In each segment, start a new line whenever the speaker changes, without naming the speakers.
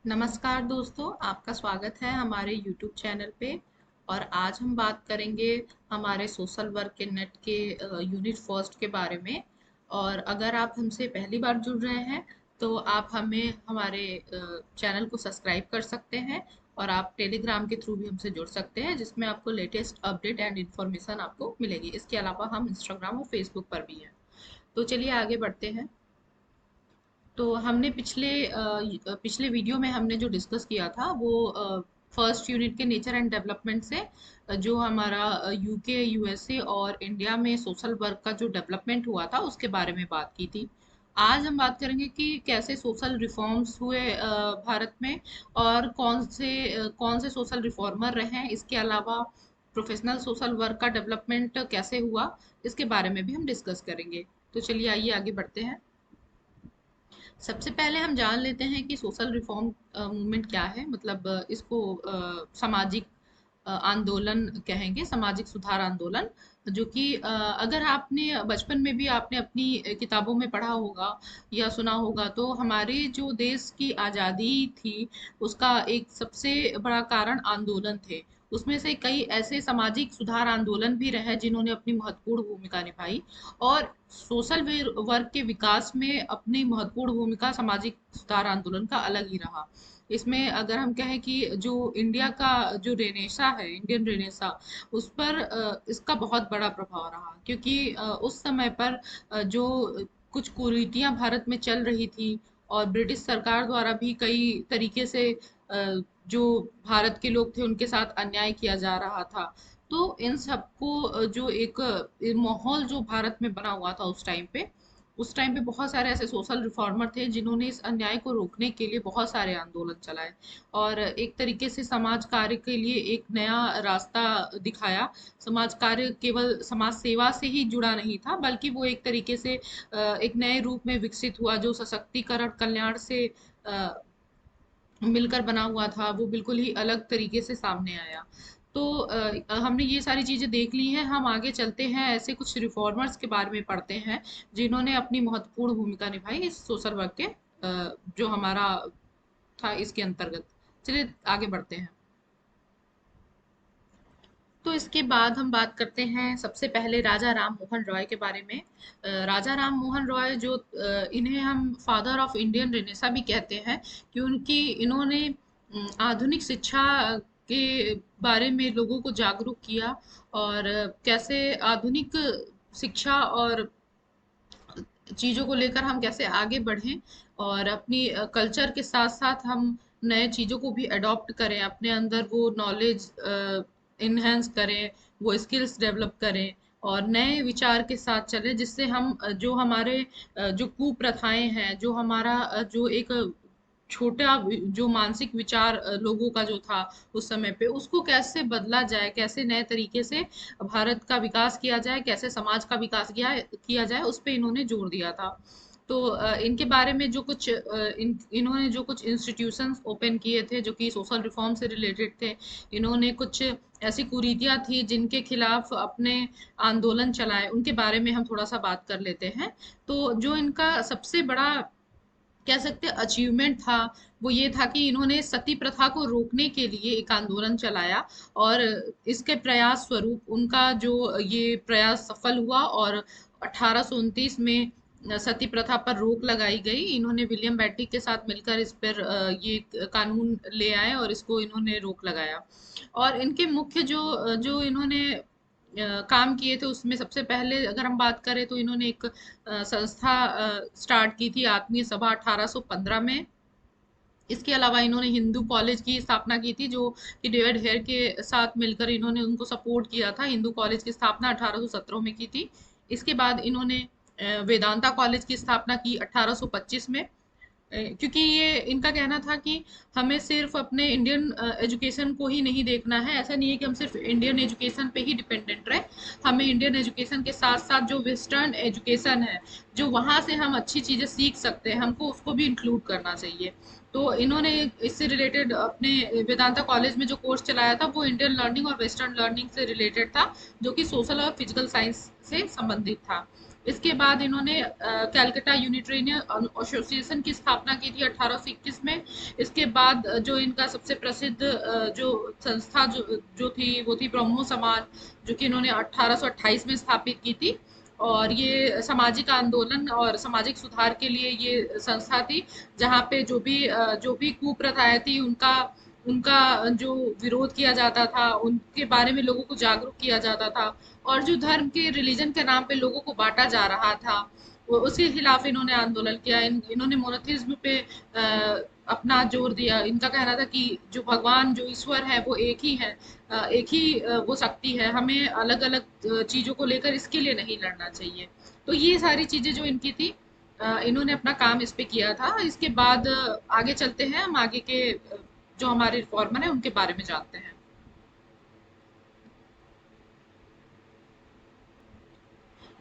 नमस्कार दोस्तों, आपका स्वागत है हमारे YouTube चैनल पे। और आज हम बात करेंगे हमारे सोशल वर्क के नेट के यूनिट फर्स्ट के बारे में। और अगर आप हमसे पहली बार जुड़ रहे हैं तो आप हमें हमारे चैनल को सब्सक्राइब कर सकते हैं। और आप टेलीग्राम के थ्रू भी हमसे जुड़ सकते हैं, जिसमें आपको लेटेस्ट अपडेट एंड इन्फॉर्मेशन आपको मिलेगी। इसके अलावा हम इंस्टाग्राम और फेसबुक पर भी हैं। तो चलिए आगे बढ़ते हैं। तो हमने पिछले वीडियो में हमने जो डिस्कस किया था वो फर्स्ट यूनिट के नेचर एंड डेवलपमेंट से जो हमारा यूके यूएसए और इंडिया में सोशल वर्क का जो डेवलपमेंट हुआ था उसके बारे में बात की थी। आज हम बात करेंगे कि कैसे सोशल रिफॉर्म्स हुए भारत में, और कौन से सोशल रिफॉर्मर रहे हैं। इसके अलावा प्रोफेशनल सोशल वर्क का डेवलपमेंट कैसे हुआ, इसके बारे में भी हम डिस्कस करेंगे। तो चलिए आइए आगे बढ़ते हैं। सबसे पहले हम जान लेते हैं कि सोशल रिफॉर्म मूवमेंट क्या है। मतलब इसको सामाजिक आंदोलन कहेंगे, सामाजिक सुधार आंदोलन। जो कि अगर आपने बचपन में भी आपने अपनी किताबों में पढ़ा होगा या सुना होगा, तो हमारे जो देश की आज़ादी थी उसका एक सबसे बड़ा कारण आंदोलन थे। उसमें से कई ऐसे सामाजिक सुधार आंदोलन भी रहे जिन्होंने अपनी महत्वपूर्ण भूमिका निभाई। और सोशल वर्क के विकास में अपनी महत्वपूर्ण भूमिका सामाजिक सुधार आंदोलन का अलग ही रहा। इसमें अगर हम कहें कि जो इंडिया का जो रेनेसा है, इंडियन रेनेसा, उस पर इसका बहुत बड़ा प्रभाव रहा। क्योंकि उस समय पर जो कुछ कुरीतियां भारत में चल रही थी, और ब्रिटिश सरकार द्वारा भी कई तरीके से जो भारत के लोग थे उनके साथ अन्याय किया जा रहा था। तो इन सबको जो एक माहौल जो भारत में बना हुआ था उस टाइम पे बहुत सारे ऐसे सोशल रिफॉर्मर थे जिन्होंने इस अन्याय को रोकने के लिए बहुत सारे आंदोलन चलाए। और एक तरीके से समाज कार्य के लिए एक नया रास्ता दिखाया। समाज कार्य केवल समाज सेवा से ही जुड़ा नहीं था, बल्कि वो एक तरीके से एक नए रूप में विकसित हुआ, जो सशक्तिकरण कल्याण से मिलकर बना हुआ था। वो बिल्कुल ही अलग तरीके से सामने आया। तो हमने ये सारी चीजें देख ली हैं। हम आगे चलते हैं, ऐसे कुछ रिफॉर्मर्स के बारे में पढ़ते हैं जिन्होंने अपनी महत्वपूर्ण भूमिका निभाई इस सोशल वर्क के जो हमारा था इसके अंतर्गत। चलिए आगे बढ़ते हैं। तो इसके बाद हम बात करते हैं सबसे पहले राजा राम मोहन रॉय के बारे में। राजा राम मोहन रॉय जो इन्हें हम फादर ऑफ इंडियन रेनेसा भी कहते हैं, क्योंकि इन्होंने आधुनिक शिक्षा के बारे में लोगों को जागरूक किया। और कैसे आधुनिक शिक्षा और चीज़ों को लेकर हम कैसे आगे बढ़ें, और अपनी कल्चर के साथ साथ हम नए चीज़ों को भी अडॉप्ट करें, अपने अंदर वो नॉलेज इन्हेंस करें, वो स्किल्स डेवलप करें, और नए विचार के साथ चलें, जिससे हम जो हमारे जो कुप्रथाएं हैं, जो हमारा जो एक छोटा जो मानसिक विचार लोगों का जो था उस समय पे, उसको कैसे बदला जाए, कैसे नए तरीके से भारत का विकास किया जाए, कैसे समाज का विकास किया जाए, उस पे इन्होंने जोर दिया था। तो इनके बारे में जो कुछ इन्होंने जो कुछ इंस्टीट्यूशंस ओपन किए थे जो कि सोशल रिफॉर्म से रिलेटेड थे। इन्होंने कुछ ऐसी कुरीतियां थी जिनके खिलाफ अपने आंदोलन चलाए, उनके बारे में हम थोड़ा सा बात कर लेते हैं। तो जो इनका सबसे बड़ा कह सकते हैं अचीवमेंट था, वो ये था कि इन्होंने सती प्रथा को रोकने के लिए एक आंदोलन चलाया। और इसके प्रयास स्वरूप उनका जो ये प्रयास सफल हुआ, और 1829 में सती प्रथा पर रोक लगाई गई। इन्होंने विलियम बेंटिक के साथ मिलकर इस पर ये कानून ले आए और इसको इन्होंने रोक लगाया। और इनके मुख्य जो इन्होंने काम किए थे, उसमें सबसे पहले अगर हम बात करें तो इन्होंने एक संस्था स्टार्ट की थी, आत्मीय सभा, 1815 में। इसके अलावा इन्होंने हिंदू कॉलेज की स्थापना की थी, जो कि डेविड हेयर के साथ मिलकर इन्होंने उनको सपोर्ट किया था। हिंदू कॉलेज की स्थापना 1817 में की थी। इसके बाद इन्होंने वेदांता कॉलेज की स्थापना की 1825 में। क्योंकि ये इनका कहना था कि हमें सिर्फ अपने इंडियन एजुकेशन को ही नहीं देखना है। ऐसा नहीं है कि हम सिर्फ इंडियन एजुकेशन पे ही डिपेंडेंट रहे। हमें इंडियन एजुकेशन के साथ साथ जो वेस्टर्न एजुकेशन है, जो वहाँ से हम अच्छी चीज़ें सीख सकते हैं, हमको उसको भी इंक्लूड करना चाहिए। तो इन्होंने इससे रिलेटेड अपने वेदांता कॉलेज में जो कोर्स चलाया था वो इंडियन लर्निंग और वेस्टर्न लर्निंग से रिलेटेड था, जो कि सोशल और फिजिकल साइंस से संबंधित था। इसके बाद इन्होंने कैलकटा यूनिटेरियन एसोसिएशन की स्थापना की थी 1821 में। इसके बाद जो इनका सबसे प्रसिद्ध जो संस्था जो थी वो थी ब्रह्मो समाज, जो कि इन्होंने 1828 में स्थापित की थी। और ये सामाजिक आंदोलन और सामाजिक सुधार के लिए ये संस्था थी, जहाँ पे जो भी कुप्रथाएं थी उनका उनका जो विरोध किया जाता था, उनके बारे में लोगों को जागरूक किया जाता था। और जो धर्म के रिलीजन के नाम पे लोगों को बांटा जा रहा था, वो उसके खिलाफ इन्होंने आंदोलन किया। इन्होंने मोनोथिज्म पे अपना जोर दिया। इनका कहना था कि जो भगवान जो ईश्वर है वो एक ही है, एक ही वो शक्ति है, हमें अलग अलग चीजों को लेकर इसके लिए नहीं लड़ना चाहिए। तो ये सारी चीजें जो इनकी थी, इन्होंने अपना काम इस पे किया था। इसके बाद आगे चलते हैं, हम आगे के जो हमारे रिफॉर्मर हैं उनके बारे में जानते हैं।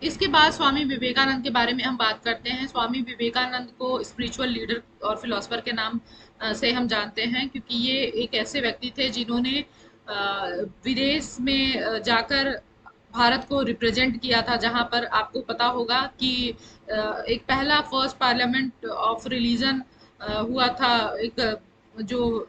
इसके बाद स्वामी विवेकानंद के बारे में हम बात करते हैं। स्वामी विवेकानंद को स्पिरिचुअल लीडर और फिलोसोफर के नाम से हम जानते हैं, क्योंकि ये एक ऐसे व्यक्ति थे जिन्होंने विदेश में जाकर भारत को रिप्रेजेंट किया था, जहां पर आपको पता होगा कि एक पहला फर्स्ट पार्लियामेंट ऑफ रिलीजन हुआ था। एक जो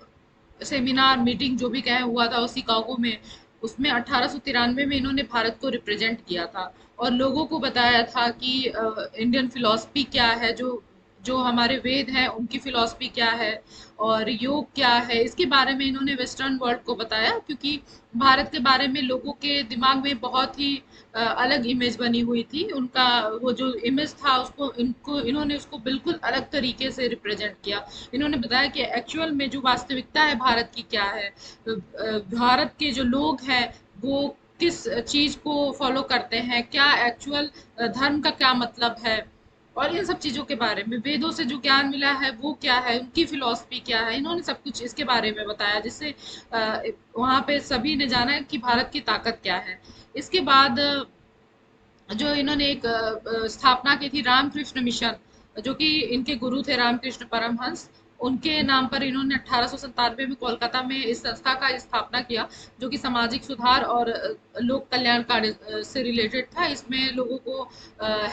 सेमिनार मीटिंग जो भी कहें हुआ था उस शिकागो में, उसमें 1893 में इन्होंने भारत को रिप्रेजेंट किया था और लोगों को बताया था कि इंडियन फिलॉसफी क्या है, जो जो हमारे वेद हैं उनकी फिलॉसफी क्या है और योग क्या है, इसके बारे में इन्होंने वेस्टर्न वर्ल्ड को बताया। क्योंकि भारत के बारे में लोगों के दिमाग में बहुत ही अलग इमेज बनी हुई थी। उनका वो जो इमेज था उसको इन्होंने उसको बिल्कुल अलग तरीके से रिप्रेजेंट किया। इन्होंने बताया कि एक्चुअल में जो वास्तविकता है भारत की क्या है, भारत के जो लोग हैं वो किस चीज को फॉलो करते हैं, क्या एक्चुअल धर्म का क्या मतलब है, और इन सब चीजों के बारे में वेदों से जो ज्ञान मिला है वो क्या है, उनकी फिलॉसफी क्या है, इन्होंने सब कुछ इसके बारे में बताया, जिससे वहां पे सभी ने जाना कि भारत की ताकत क्या है। इसके बाद जो इन्होंने एक स्थापना की थी रामकृष्ण मिशन, जो कि इनके गुरु थे रामकृष्ण परमहंस, उनके नाम पर इन्होंने 1897 में कोलकाता में इस संस्था का स्थापना किया, जो कि सामाजिक सुधार और लोक कल्याण कार्य से रिलेटेड था। इसमें लोगों को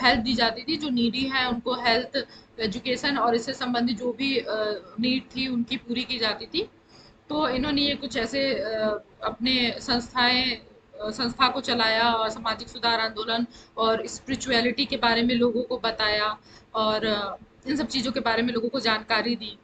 हेल्प दी जाती थी, जो नीडी है उनको हेल्थ, एजुकेशन और इससे संबंधित जो भी नीड थी उनकी पूरी की जाती थी। तो इन्होंने ये कुछ ऐसे अपने संस्था को चलाया और सामाजिक सुधार आंदोलन और स्पिरिचुअलिटी के बारे में लोगों को बताया, और इन सब चीज़ों के बारे में लोगों को जानकारी दी।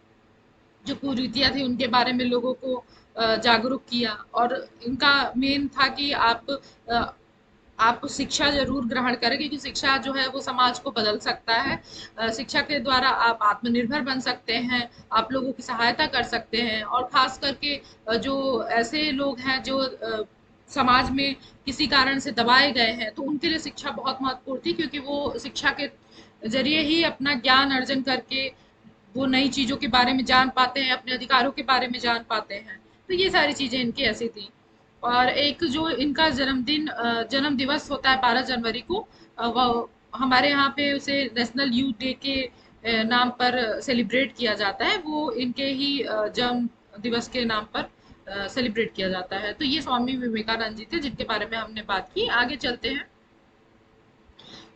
जो कुरीतियाँ थी उनके बारे में लोगों को जागरूक किया। और इनका मेन था कि आप शिक्षा ज़रूर ग्रहण करें, क्योंकि शिक्षा जो है वो समाज को बदल सकता है। शिक्षा के द्वारा आप आत्मनिर्भर बन सकते हैं, आप लोगों की सहायता कर सकते हैं, और ख़ास करके जो ऐसे लोग हैं जो समाज में किसी कारण से दबाए गए हैं, तो उनके लिए शिक्षा बहुत महत्वपूर्ण थी, क्योंकि वो शिक्षा के ज़रिए ही अपना ज्ञान अर्जन करके वो नई चीज़ों के बारे में जान पाते हैं, अपने अधिकारों के बारे में जान पाते हैं। तो ये सारी चीज़ें इनकी ऐसी थी। और एक जो इनका जन्म दिवस होता है 12 जनवरी को, वो हमारे यहाँ पे उसे नेशनल यूथ डे के नाम पर सेलिब्रेट किया जाता है। वो इनके ही जन्म दिवस के नाम पर सेलिब्रेट किया जाता है। तो ये स्वामी विवेकानंद जी थे जिनके बारे में हमने बात की। आगे चलते हैं।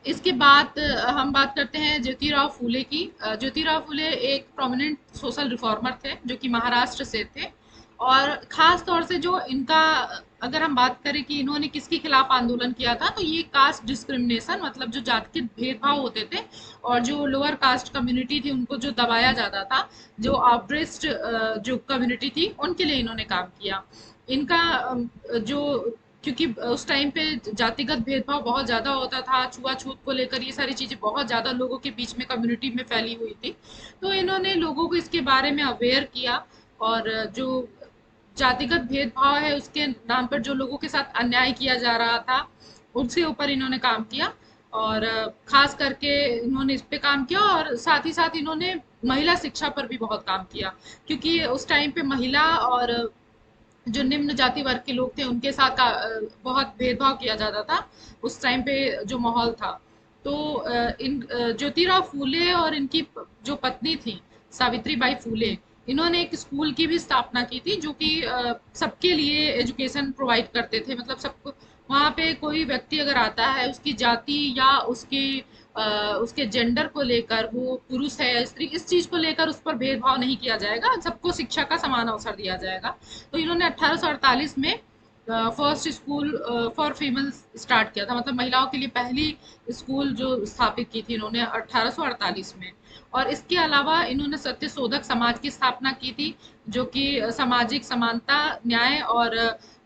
इसके बाद हम बात करते हैं ज्योतिराव फूले की। ज्योतिराव फूले एक प्रोमिनेंट सोशल रिफॉर्मर थे, जो कि महाराष्ट्र से थे। और खास तौर से जो इनका, अगर हम बात करें कि इन्होंने किसके खिलाफ आंदोलन किया था, तो ये कास्ट डिस्क्रिमिनेशन, मतलब जो जाति के भेदभाव होते थे और जो लोअर कास्ट कम्युनिटी थी उनको जो दबाया जाता था, जो ऑप्रेस्ड जो कम्युनिटी थी उनके लिए इन्होंने काम किया। इनका जो, क्योंकि उस टाइम पे जातिगत भेदभाव बहुत ज़्यादा होता था, छुआछूत को लेकर ये सारी चीज़ें बहुत ज़्यादा लोगों के बीच में कम्युनिटी में फैली हुई थी। तो इन्होंने लोगों को इसके बारे में अवेयर किया, और जो जातिगत भेदभाव है उसके नाम पर जो लोगों के साथ अन्याय किया जा रहा था उसके ऊपर इन्होंने काम किया। और खास करके इन्होंने इस पे काम किया, और साथ ही साथ इन्होंने महिला शिक्षा पर भी बहुत काम किया, क्योंकि उस टाइम पे महिला और जो निम्न जाति वर्ग के लोग थे उनके साथ बहुत भेदभाव किया जाता था उस टाइम पे जो माहौल था। तो ज्योतिराव फूले और इनकी जो पत्नी थी सावित्री बाई फूले, इन्होंने एक स्कूल की भी स्थापना की थी, जो कि सबके लिए एजुकेशन प्रोवाइड करते थे, मतलब सबको वहाँ पे कोई व्यक्ति अगर आता है, उसकी जाति या अ, उसके जेंडर को लेकर, वो पुरुष है या स्त्री, इस चीज को लेकर उस पर भेदभाव नहीं किया जाएगा, सबको शिक्षा का समान अवसर दिया जाएगा। तो इन्होंने 1848 में first school for female start किया था, मतलब महिलाओं के लिए पहली स्कूल जो स्थापित की थी इन्होंने 1848 में। और इसके अलावा इन्होंने सत्यशोधक समाज की स्थापना की थी, जो कि सामाजिक समानता, न्याय और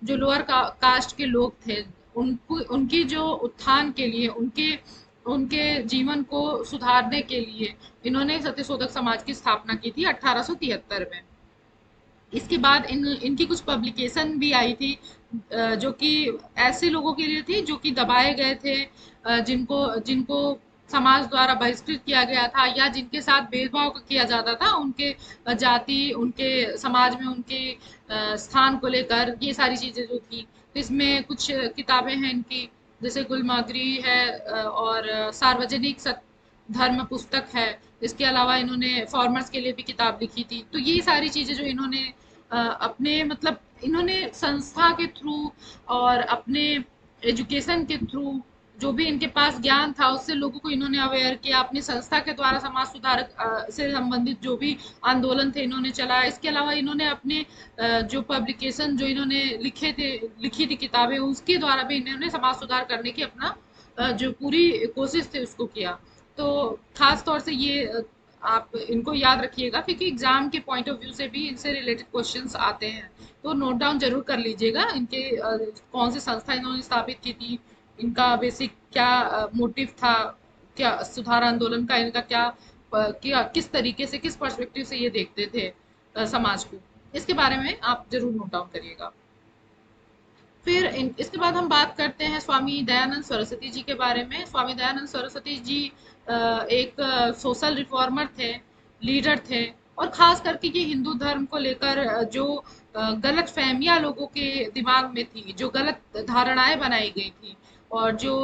जो लोअर कास्ट के लोग थे, उनको उनकी जो उत्थान के लिए, उनके उनके जीवन को सुधारने के लिए इन्होंने सत्यशोधक समाज की स्थापना की थी 1873 में। इसके बाद इनकी कुछ पब्लिकेशन भी आई थी, जो कि ऐसे लोगों के लिए थी जो कि दबाए गए थे, जिनको जिनको समाज द्वारा बहिष्कृत किया गया था, या जिनके साथ भेदभाव किया जाता था, उनके जाति, उनके समाज में उनके स्थान को लेकर, ये सारी चीजें जो थी। तो इसमें कुछ किताबें हैं इनकी, जैसे गुलमागरी है, और सार्वजनिक धर्म पुस्तक है। इसके अलावा इन्होंने फॉर्मर्स के लिए भी किताब लिखी थी। तो ये सारी चीजें जो इन्होंने अपने मतलब इन्होंने संस्था के थ्रू और अपने एजुकेशन के थ्रू, जो भी इनके पास ज्ञान था उससे लोगों को इन्होंने अवेयर किया। अपनी संस्था के द्वारा समाज सुधारक से संबंधित जो भी आंदोलन थे इन्होंने चलाया। इसके अलावा इन्होंने अपने जो पब्लिकेशन जो इन्होंने लिखी थी किताबें, उसके द्वारा भी इन्होंने समाज सुधार करने की अपना जो पूरी कोशिश थी उसको किया। तो खास तौर से ये आप इनको याद रखिएगा, क्योंकि एग्जाम के पॉइंट ऑफ व्यू से भी इनसे रिलेटेड क्वेश्चंस आते हैं। तो नोट डाउन जरूर कर लीजिएगा इनके कौन सी संस्था इन्होंने स्थापित की थी, इनका बेसिक क्या मोटिव था, क्या सुधार आंदोलन का इनका क्या किस तरीके से, किस पर्सपेक्टिव से ये देखते थे समाज को। इसके बारे में आप जरूर नोट डाउन करिएगा। फिर इसके बाद हम बात करते हैं स्वामी दयानंद सरस्वती जी के बारे में। स्वामी दयानंद सरस्वती जी एक सोशल रिफॉर्मर थे, लीडर थे, और खास करके ये हिंदू धर्म को लेकर जो गलत फहमियां लोगों के दिमाग में थी, जो गलत धारणाएं बनाई गई थी, और जो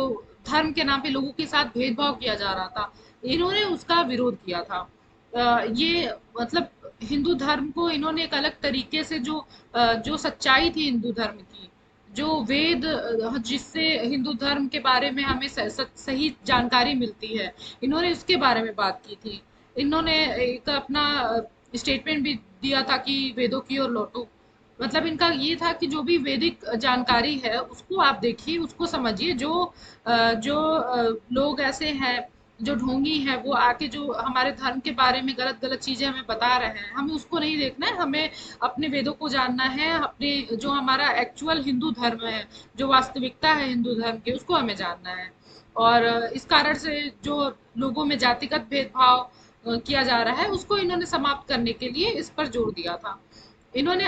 धर्म के नाम पे लोगों के साथ भेदभाव किया जा रहा था, इन्होंने उसका विरोध किया था। ये मतलब हिंदू धर्म को इन्होंने एक अलग तरीके से जो सच्चाई थी हिंदू धर्म की, जो वेद जिससे हिंदू धर्म के बारे में हमें सही जानकारी मिलती है, इन्होंने उसके बारे में बात की थी। इन्होंने एक अपना स्टेटमेंट भी दिया था कि वेदों की ओर लौटो। मतलब इनका ये था कि जो भी वैदिक जानकारी है उसको आप देखिए, उसको समझिए। जो लोग ऐसे हैं, जो ढोंगी हैं, वो आके जो हमारे धर्म के बारे में गलत गलत चीजें हमें बता रहे हैं, हमें उसको नहीं देखना है। हमें अपने वेदों को जानना है, अपने जो हमारा एक्चुअल हिंदू धर्म है, जो वास्तविकता है हिंदू धर्म की, उसको हमें जानना है। और इस कारण से जो लोगों में जातिगत भेदभाव किया जा रहा है, उसको इन्होंने समाप्त करने के लिए इस पर जोर दिया था। इन्होंने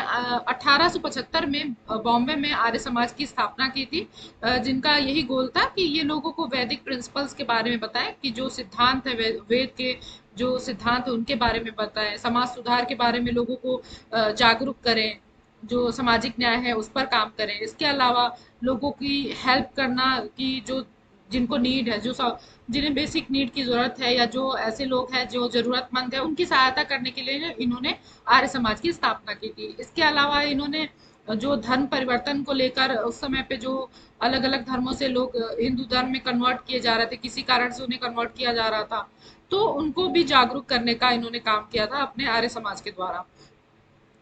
1875 में बॉम्बे में आर्य समाज की स्थापना की थी, जिनका यही गोल था कि ये लोगों को वैदिक प्रिंसिपल्स के बारे में बताएं, कि जो सिद्धांत है वेद के, जो सिद्धांत है उनके बारे में बताएं, समाज सुधार के बारे में लोगों को जागरूक करें, जो सामाजिक न्याय है उस पर काम करें। इसके अलावा लोगों की हेल्प करना, कि जो जिनको नीड है, जिन्हें बेसिक नीड की जरूरत है, या जो ऐसे लोग हैं जो जरूरतमंद है, उनकी सहायता करने के लिए इन्होंने आर्य समाज की स्थापना की थी। इसके अलावा इन्होंने जो धर्म परिवर्तन को लेकर उस समय पे जो अलग अलग धर्मों से लोग हिंदू धर्म में कन्वर्ट किए जा रहे थे, किसी कारण से उन्हें कन्वर्ट किया जा रहा था, तो उनको भी जागरूक करने का इन्होंने काम किया था अपने आर्य समाज के द्वारा।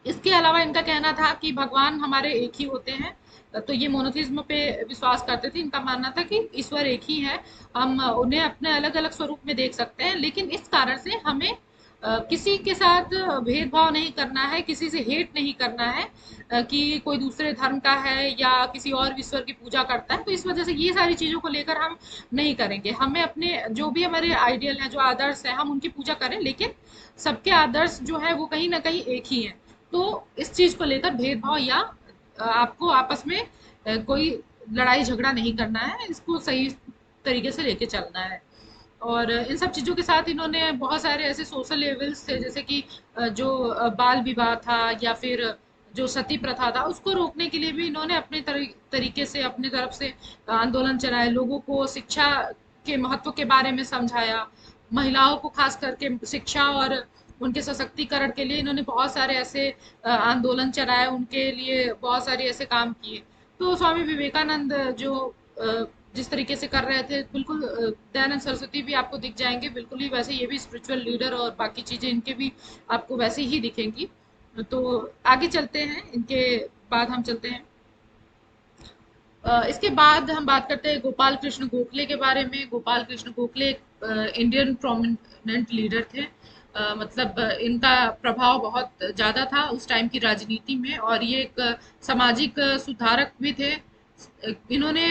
इसके अलावा इनका कहना था कि भगवान हमारे एक ही होते हैं। तो ये मोनोथिज्म पे विश्वास करते थे। इनका मानना था कि ईश्वर एक ही है, हम उन्हें अपने अलग अलग स्वरूप में देख सकते हैं, लेकिन इस कारण से हमें किसी के साथ भेदभाव नहीं करना है, किसी से हेट नहीं करना है, कि कोई दूसरे धर्म का है या किसी और ईश्वर की पूजा करता है, तो इस वजह से ये सारी चीजों को लेकर हम नहीं करेंगे। हमें अपने जो भी हमारे आइडियल हैं, जो आदर्श है, हम उनकी पूजा करें, लेकिन सबके आदर्श जो है वो कहीं ना कहीं एक ही है। तो इस चीज को लेकर भेदभाव या आपको आपस में कोई लड़ाई झगड़ा नहीं करना है, इसको सही तरीके से लेके चलना है। और इन सब चीजों के साथ इन्होंने बहुत सारे ऐसे सोशल लेवल्स थे, जैसे कि जो बाल विवाह था, या फिर जो सती प्रथा था, उसको रोकने के लिए भी इन्होंने अपने तरीके से अपनी तरफ से आंदोलन चलाए, लोगों को शिक्षा के महत्व के बारे में समझाया, महिलाओं को खास करके शिक्षा और उनके सशक्तिकरण के लिए इन्होंने बहुत सारे ऐसे आंदोलन चलाए, उनके लिए बहुत सारे ऐसे काम किए। तो स्वामी विवेकानंद जो जिस तरीके से कर रहे थे, बिल्कुल दयानंद सरस्वती भी आपको दिख जाएंगे बिल्कुल ही वैसे, ये भी स्पिरिचुअल लीडर और बाकी चीजें इनके भी आपको वैसे ही दिखेंगी। तो आगे चलते हैं, इनके बाद हम चलते हैं। इसके बाद हम बात करते हैं गोपाल कृष्ण गोखले के बारे में। गोपाल कृष्ण गोखले एक इंडियन प्रोमिनेंट लीडर थे। मतलब इनका प्रभाव बहुत ज़्यादा था उस टाइम की राजनीति में, और ये एक सामाजिक सुधारक भी थे। इन्होंने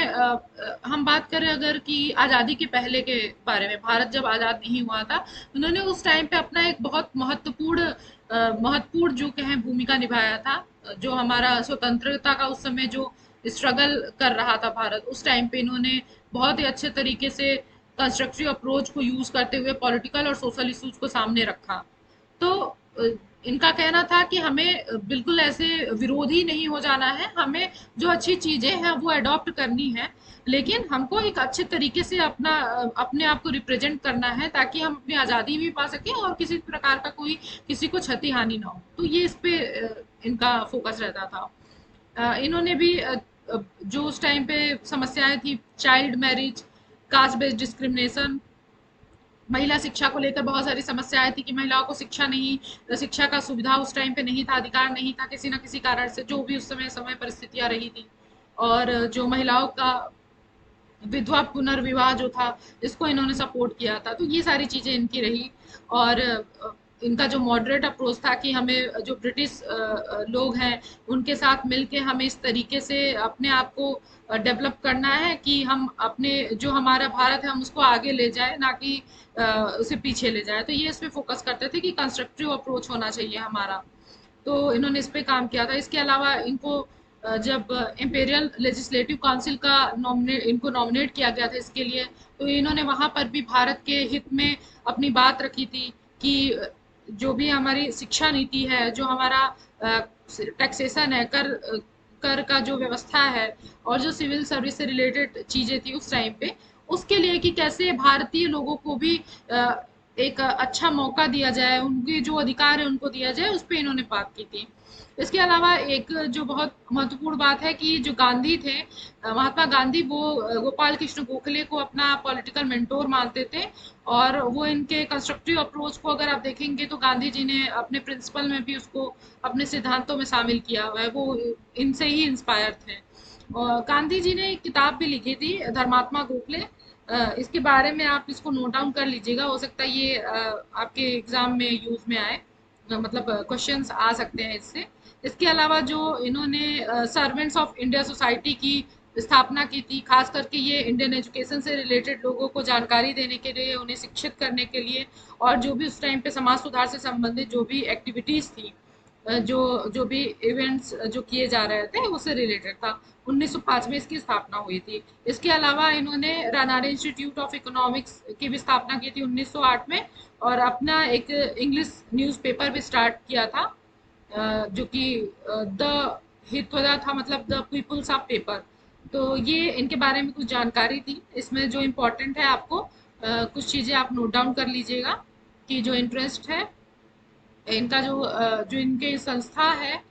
हम बात करें अगर कि आज़ादी के पहले के बारे में, भारत जब आज़ाद नहीं हुआ था, उन्होंने उस टाइम पे अपना एक बहुत महत्वपूर्ण जो कहें भूमिका निभाया था। जो हमारा स्वतंत्रता का उस समय जो स्ट्रगल कर रहा था भारत, उस टाइम पे इन्होंने बहुत ही अच्छे तरीके से कंस्ट्रक्टिव अप्रोच को यूज करते हुए पॉलिटिकल और सोशल इश्यूज को सामने रखा। तो इनका कहना था कि हमें बिल्कुल ऐसे विरोधी नहीं हो जाना है, हमें जो अच्छी चीजें हैं वो अडॉप्ट करनी है, लेकिन हमको एक अच्छे तरीके से अपने आप को रिप्रेजेंट करना है, ताकि हम अपनी आज़ादी भी पा सकें और किसी प्रकार का कोई किसी को क्षति हानि ना हो। तो ये इस पे इनका फोकस रहता था। इन्होंने भी जो उस टाइम पे समस्याएं थी, child marriage, caste based discrimination, महिला शिक्षा को लेकर बहुत सारी समस्याएं थी कि महिलाओं को शिक्षा का सुविधा उस टाइम पे नहीं था, अधिकार नहीं था, किसी न किसी कारण से, जो भी उस समय समय परिस्थितियां रही थी। और जो महिलाओं का विधवा पुनर्विवाह जो था, इसको इन्होंने सपोर्ट किया था। तो ये सारी चीजें इनकी रही। और इनका जो मॉडरेट अप्रोच था कि हमें जो ब्रिटिश लोग हैं उनके साथ मिलके हमें इस तरीके से अपने आप को डेवलप करना है कि हम अपने जो हमारा भारत है हम उसको आगे ले जाए, ना कि उसे पीछे ले जाए। तो ये इस पे फोकस करते थे कि कंस्ट्रक्टिव अप्रोच होना चाहिए हमारा। तो इन्होंने इस पे काम किया था। इसके अलावा इनको जब इम्पेरियल लेजिस्लेटिव काउंसिल का इनको नॉमिनेट किया गया था इसके लिए, तो इन्होंने वहां पर भी भारत के हित में अपनी बात रखी थी कि जो भी हमारी शिक्षा नीति है, जो हमारा टैक्सेशन है, कर का जो व्यवस्था है, और जो सिविल सर्विस से रिलेटेड चीजें थी उस टाइम पे, उसके लिए कि कैसे भारतीय लोगों को भी एक अच्छा मौका दिया जाए, उनके जो अधिकार है उनको दिया जाए, उस पे इन्होंने बात की थी। इसके अलावा एक जो बहुत महत्वपूर्ण बात है कि जो गांधी थे, महात्मा गांधी, वो गोपाल कृष्ण गोखले को अपना पॉलिटिकल मेंटोर मानते थे। और वो इनके कंस्ट्रक्टिव अप्रोच को अगर आप देखेंगे तो गांधी जी ने अपने प्रिंसिपल में भी उसको अपने सिद्धांतों में शामिल किया हुआ है, वो इनसे ही इंस्पायर थे। और गांधी जी ने एक किताब भी लिखी थी, धर्मात्मा गोखले। इसके बारे में आप इसको नोट डाउन कर लीजिएगा, हो सकता है ये आपके एग्जाम में यूज में आए, मतलब क्वेश्चंस आ सकते हैं इससे। इसके अलावा जो इन्होंने सर्वेंट्स ऑफ इंडिया सोसाइटी की स्थापना की थी, खास करके ये इंडियन एजुकेशन से रिलेटेड लोगों को जानकारी देने के लिए, उन्हें शिक्षित करने के लिए, और जो भी उस टाइम पे समाज सुधार से संबंधित जो भी एक्टिविटीज थी, जो जो भी इवेंट्स जो किए जा रहे थे उससे रिलेटेड था। 1905 में इसकी स्थापना हुई थी। इसके अलावा इन्होंने रानाडे इंस्टीट्यूट ऑफ इकोनॉमिक्स की भी स्थापना की थी 1908 में, और अपना एक इंग्लिश न्यूज़पेपर भी स्टार्ट किया था, जो कि द हितोदा था, मतलब द पीपुल्स ऑफ पेपर। तो ये इनके बारे में कुछ जानकारी थी, इसमें जो इम्पोर्टेंट है आपको कुछ चीज़ें आप नोट डाउन कर लीजिएगा, कि जो इंटरेस्ट है इनका, जो इनके संस्था है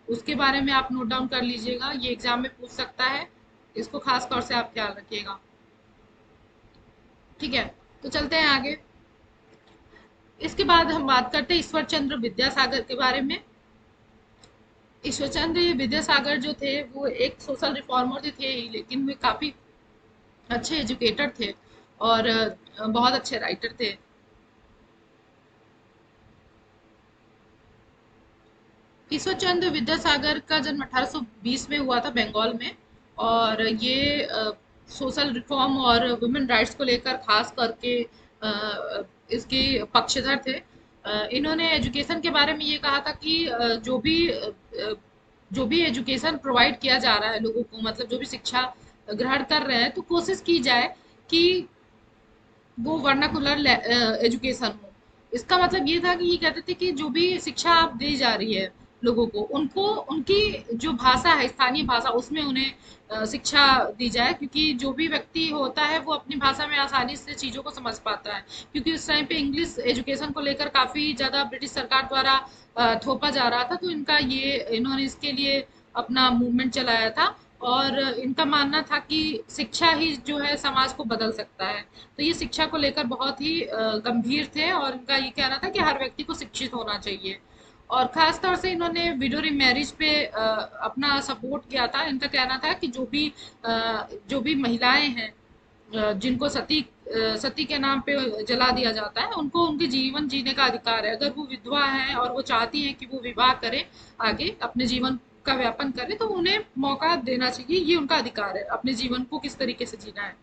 उसके बारे में आप नोट डाउन कर लीजिएगा, ये एग्जाम में पूछ सकता है, इसको खास तौर से आप ख्याल रखिएगा। ठीक है, तो चलते हैं आगे। इसके बाद हम बात करते हैं ईश्वर चंद्र विद्यासागर के बारे में। ईश्वर चंद्र विद्यासागर जो थे वो एक सोशल रिफॉर्मर तो थे ही, लेकिन वे काफी अच्छे एजुकेटर थे और बहुत अच्छे राइटर थे। ईश्वर चंद्र विद्यासागर का जन्म 1820 में हुआ था बंगाल में, और ये सोशल रिफॉर्म और वुमेन राइट्स को लेकर खास करके इसके पक्षधर थे। इन्होंने एजुकेशन के बारे में ये कहा था कि जो भी एजुकेशन प्रोवाइड किया जा रहा है लोगों को, मतलब जो भी शिक्षा ग्रहण कर रहे हैं, तो कोशिश की जाए कि वो वर्नाकुलर एजुकेशन हो। इसका मतलब ये था कि ये कहते थे कि जो भी शिक्षा आप दी जा रही है लोगों को, उनको उनकी जो भाषा है, स्थानीय भाषा, उसमें उन्हें शिक्षा दी जाए, क्योंकि जो भी व्यक्ति होता है वो अपनी भाषा में आसानी से चीज़ों को समझ पाता है। क्योंकि उस टाइम पे इंग्लिश एजुकेशन को लेकर काफ़ी ज़्यादा ब्रिटिश सरकार द्वारा थोपा जा रहा था, तो इन्होंने इसके लिए अपना मूवमेंट चलाया था। और इनका मानना था कि शिक्षा ही जो है समाज को बदल सकता है। तो ये शिक्षा को लेकर बहुत ही गंभीर थे और इनका ये कहना था कि हर व्यक्ति को शिक्षित होना चाहिए। और खास तौर से इन्होंने विडो मैरिज पे अपना सपोर्ट किया था। इनका कहना था कि जो भी महिलाएं हैं, जिनको सती के नाम पे जला दिया जाता है, उनको उनके जीवन जीने का अधिकार है। अगर वो विधवा हैं और वो चाहती हैं कि वो विवाह करें, आगे अपने जीवन का व्यापन करें, तो उन्हें मौका देना चाहिए। ये उनका अधिकार है, अपने जीवन को किस तरीके से जीना है।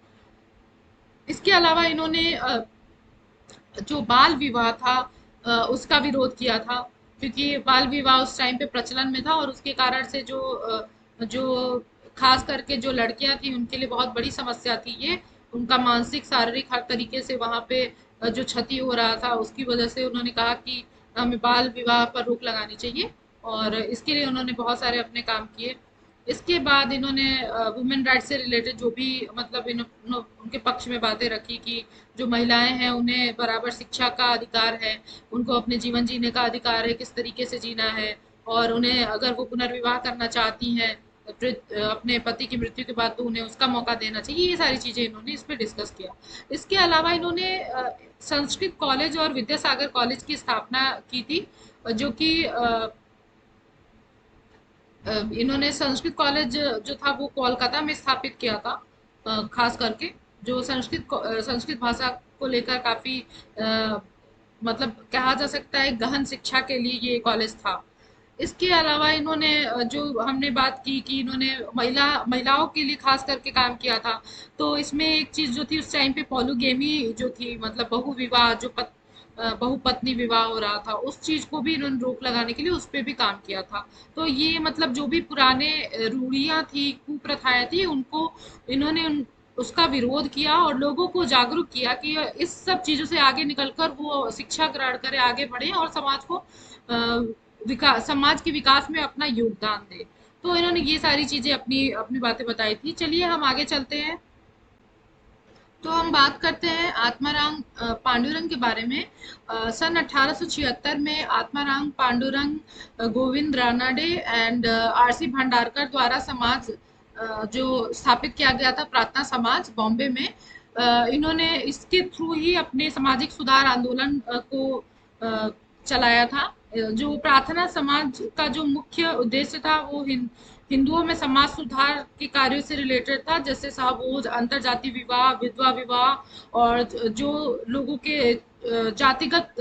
इसके अलावा इन्होंने जो बाल विवाह था उसका विरोध किया था, क्योंकि बाल विवाह उस टाइम पे प्रचलन में था और उसके कारण से जो खास करके जो लड़कियां थी उनके लिए बहुत बड़ी समस्या थी ये। उनका मानसिक शारीरिक हर तरीके से वहां पे जो क्षति हो रहा था, उसकी वजह से उन्होंने कहा कि हमें बाल विवाह पर रोक लगानी चाहिए। और इसके लिए उन्होंने बहुत सारे अपने काम किए। इसके बाद इन्होंने वुमेन राइट्स से रिलेटेड जो भी मतलब उनके पक्ष में बातें रखी कि जो महिलाएं हैं उन्हें बराबर शिक्षा का अधिकार है, उनको अपने जीवन जीने का अधिकार है, किस तरीके से जीना है। और उन्हें अगर वो पुनर्विवाह करना चाहती हैं अपने पति की मृत्यु के बाद, तो उन्हें उसका मौका देना चाहिए। ये सारी चीजें इन्होंने इस पे डिस्कस किया। इसके अलावा इन्होंने संस्कृत कॉलेज और विद्यासागर कॉलेज की स्थापना की थी, जो कि इन्होंने संस्कृत कॉलेज जो था वो कोलकाता में स्थापित किया था। खास करके जो संस्कृत भाषा को लेकर काफी मतलब कहा जा सकता है गहन शिक्षा के लिए ये कॉलेज था। इसके अलावा इन्होंने जो हमने बात की कि इन्होंने महिलाओं के लिए खास करके काम किया था, तो इसमें एक चीज जो थी उस टाइम पे पॉलीगेमी जो थी, मतलब बहुविवाह, बहुपत्नी विवाह हो रहा था, उस चीज को भी इन्होंने रोक लगाने के लिए उस पे भी काम किया था। तो ये मतलब जो भी पुराने रूढ़ियां थी, कुप्रथाएं थी, उनको इन्होंने उसका विरोध किया और लोगों को जागरूक किया कि इस सब चीजों से आगे निकलकर वो शिक्षा ग्रहण करें, आगे बढ़े और समाज को विकास, समाज के विकास में अपना योगदान दे। तो इन्होंने ये सारी चीजें अपनी अपनी बातें बताई थी। चलिए हम आगे चलते हैं। तो हम बात करते हैं आत्माराम पांडुरंग के बारे में। सन 1876 में आत्माराम पांडुरंग गोविंद रानाडे एंड आरसी भंडारकर द्वारा समाज जो स्थापित किया गया था, प्रार्थना समाज बॉम्बे में। इन्होंने इसके थ्रू ही अपने सामाजिक सुधार आंदोलन को चलाया था। जो प्रार्थना समाज का जो मुख्य उद्देश्य था वो हिंदुओं में समाज सुधार के कार्यों से रिलेटेड था, जैसे साहबोज, अंतरजातीय विवाह, विधवा विवाह और जो लोगों के जातिगत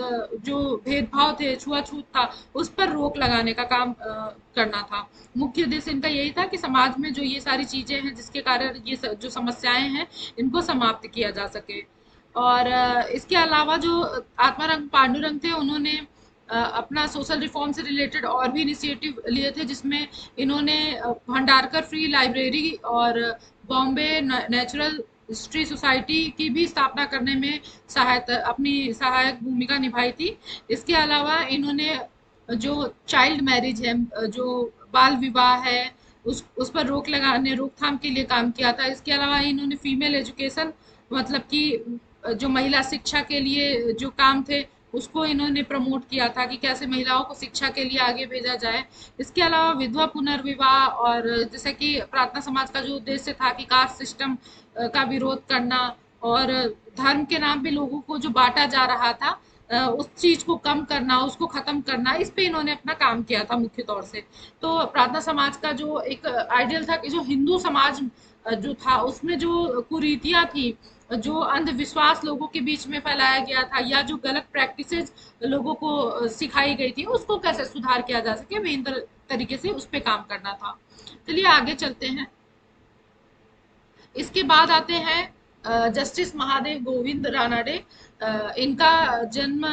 जो भेदभाव थे, छुआछूत था, उस पर रोक लगाने का काम करना था। मुख्य उद्देश्य इनका यही था कि समाज में जो ये सारी चीजें हैं जिसके कारण जो समस्याएं हैं, इनको समाप्त किया जा सके। और इसके अलावा जो आत्माराम पांडुरंग थे, उन्होंने अपना सोशल रिफॉर्म से रिलेटेड और भी इनिशिएटिव लिए थे, जिसमें इन्होंने भंडारकर फ्री लाइब्रेरी और बॉम्बे नेचुरल हिस्ट्री सोसाइटी की भी स्थापना करने में अपनी सहायक भूमिका निभाई थी। इसके अलावा इन्होंने जो चाइल्ड मैरिज है, जो बाल विवाह है, उस पर रोकथाम के लिए काम किया था। इसके अलावा इन्होंने फीमेल एजुकेशन, मतलब कि जो महिला शिक्षा के लिए जो काम थे, उसको इन्होंने प्रमोट किया था कि कैसे महिलाओं को शिक्षा के लिए आगे भेजा जाए। इसके अलावा विधवा पुनर्विवाह और जैसे कि प्रार्थना समाज का जो उद्देश्य था कि कास्ट सिस्टम का विरोध करना और धर्म के नाम पे लोगों को जो बांटा जा रहा था, उस चीज को कम करना, उसको खत्म करना, इस पे इन्होंने अपना काम किया था मुख्य तौर से। तो प्रार्थना समाज का जो एक आइडियल था कि जो हिंदू समाज जो था उसमें जो कुरीतियां थी, जो अंधविश्वास लोगों के बीच में फैलाया गया था, या जो गलत प्रैक्टिसेस लोगों को सिखाई गई थी, उसको कैसे सुधार किया जा सके, मेन तरीके से उस पे काम करना था। चलिए आगे चलते हैं। इसके बाद आते हैं जस्टिस महादेव गोविंद रानाडे। इनका जन्म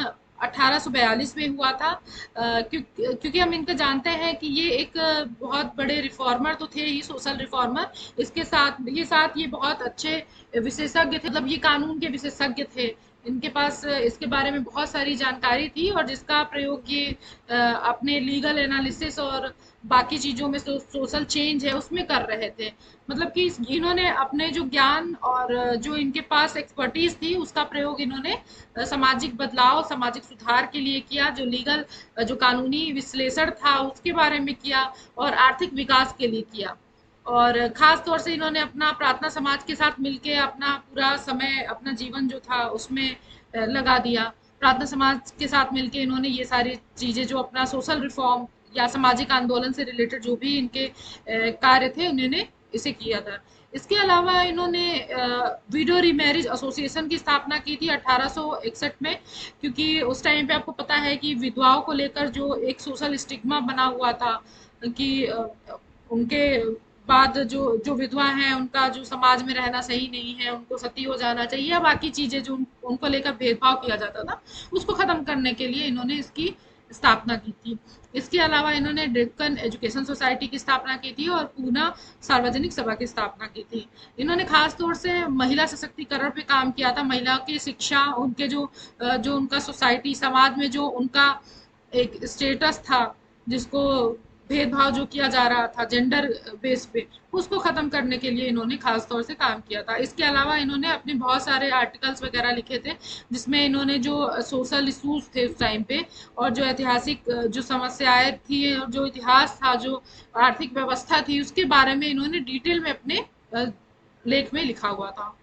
1842 में हुआ था। क्योंकि हम इनका जानते हैं कि ये एक बहुत बड़े रिफॉर्मर तो थे ही, सोशल रिफॉर्मर। इसके साथ ये बहुत अच्छे विशेषज्ञ थे, मतलब ये कानून के विशेषज्ञ थे। इनके पास इसके बारे में बहुत सारी जानकारी थी और जिसका प्रयोग ये अपने लीगल एनालिसिस और बाकी चीजों में, सोशल चेंज है उसमें कर रहे थे। मतलब कि इन्होंने अपने जो ज्ञान और जो इनके पास एक्सपर्टीज थी, उसका प्रयोग इन्होंने सामाजिक बदलाव, सामाजिक सुधार के लिए किया, जो लीगल जो कानूनी विश्लेषण था उसके बारे में किया और आर्थिक विकास के लिए किया। और खास तौर से इन्होंने अपना प्रार्थना समाज के साथ मिलके अपना पूरा समय, अपना जीवन जो था उसमें लगा दिया। प्रार्थना समाज के साथ मिलके इन्होंने ये सारी चीजें, जो अपना सोशल रिफॉर्म या सामाजिक आंदोलन से रिलेटेड जो भी इनके कार्य थे, इन्होंने इसे किया था। इसके अलावा इन्होंने विडो रीमैरिज एसोसिएशन की स्थापना की थी 1861 में, क्योंकि उस टाइम पे आपको पता है कि विधवाओं को लेकर जो एक सोशल स्टिग्मा बना हुआ था कि उनके बाद जो जो विधवा हैं उनका जो समाज में रहना सही नहीं है, उनको सती हो जाना चाहिए या बाकी चीजें जो उनको लेकर भेदभाव किया जाता था, उसको खत्म करने के लिए इन्होंने इसकी स्थापना की थी। इसके अलावा इन्होंने डेक्कन एजुकेशन सोसाइटी की स्थापना की थी और पूना सार्वजनिक सभा की स्थापना की थी। इन्होंने खास तौर से महिला सशक्तिकरण पे काम किया था, महिला की शिक्षा, उनके जो उनका सोसाइटी समाज में जो उनका एक स्टेटस था, जिसको भेदभाव जो किया जा रहा था जेंडर बेस पे, उसको खत्म करने के लिए इन्होंने खास तौर से काम किया था। इसके अलावा इन्होंने अपने बहुत सारे आर्टिकल्स वगैरह लिखे थे, जिसमें इन्होंने जो सोशल इशूज थे उस टाइम पे और जो ऐतिहासिक जो समस्याएं थी और जो इतिहास था, जो आर्थिक व्यवस्था थी, उसके बारे में इन्होंने डिटेल में अपने लेख में लिखा हुआ था।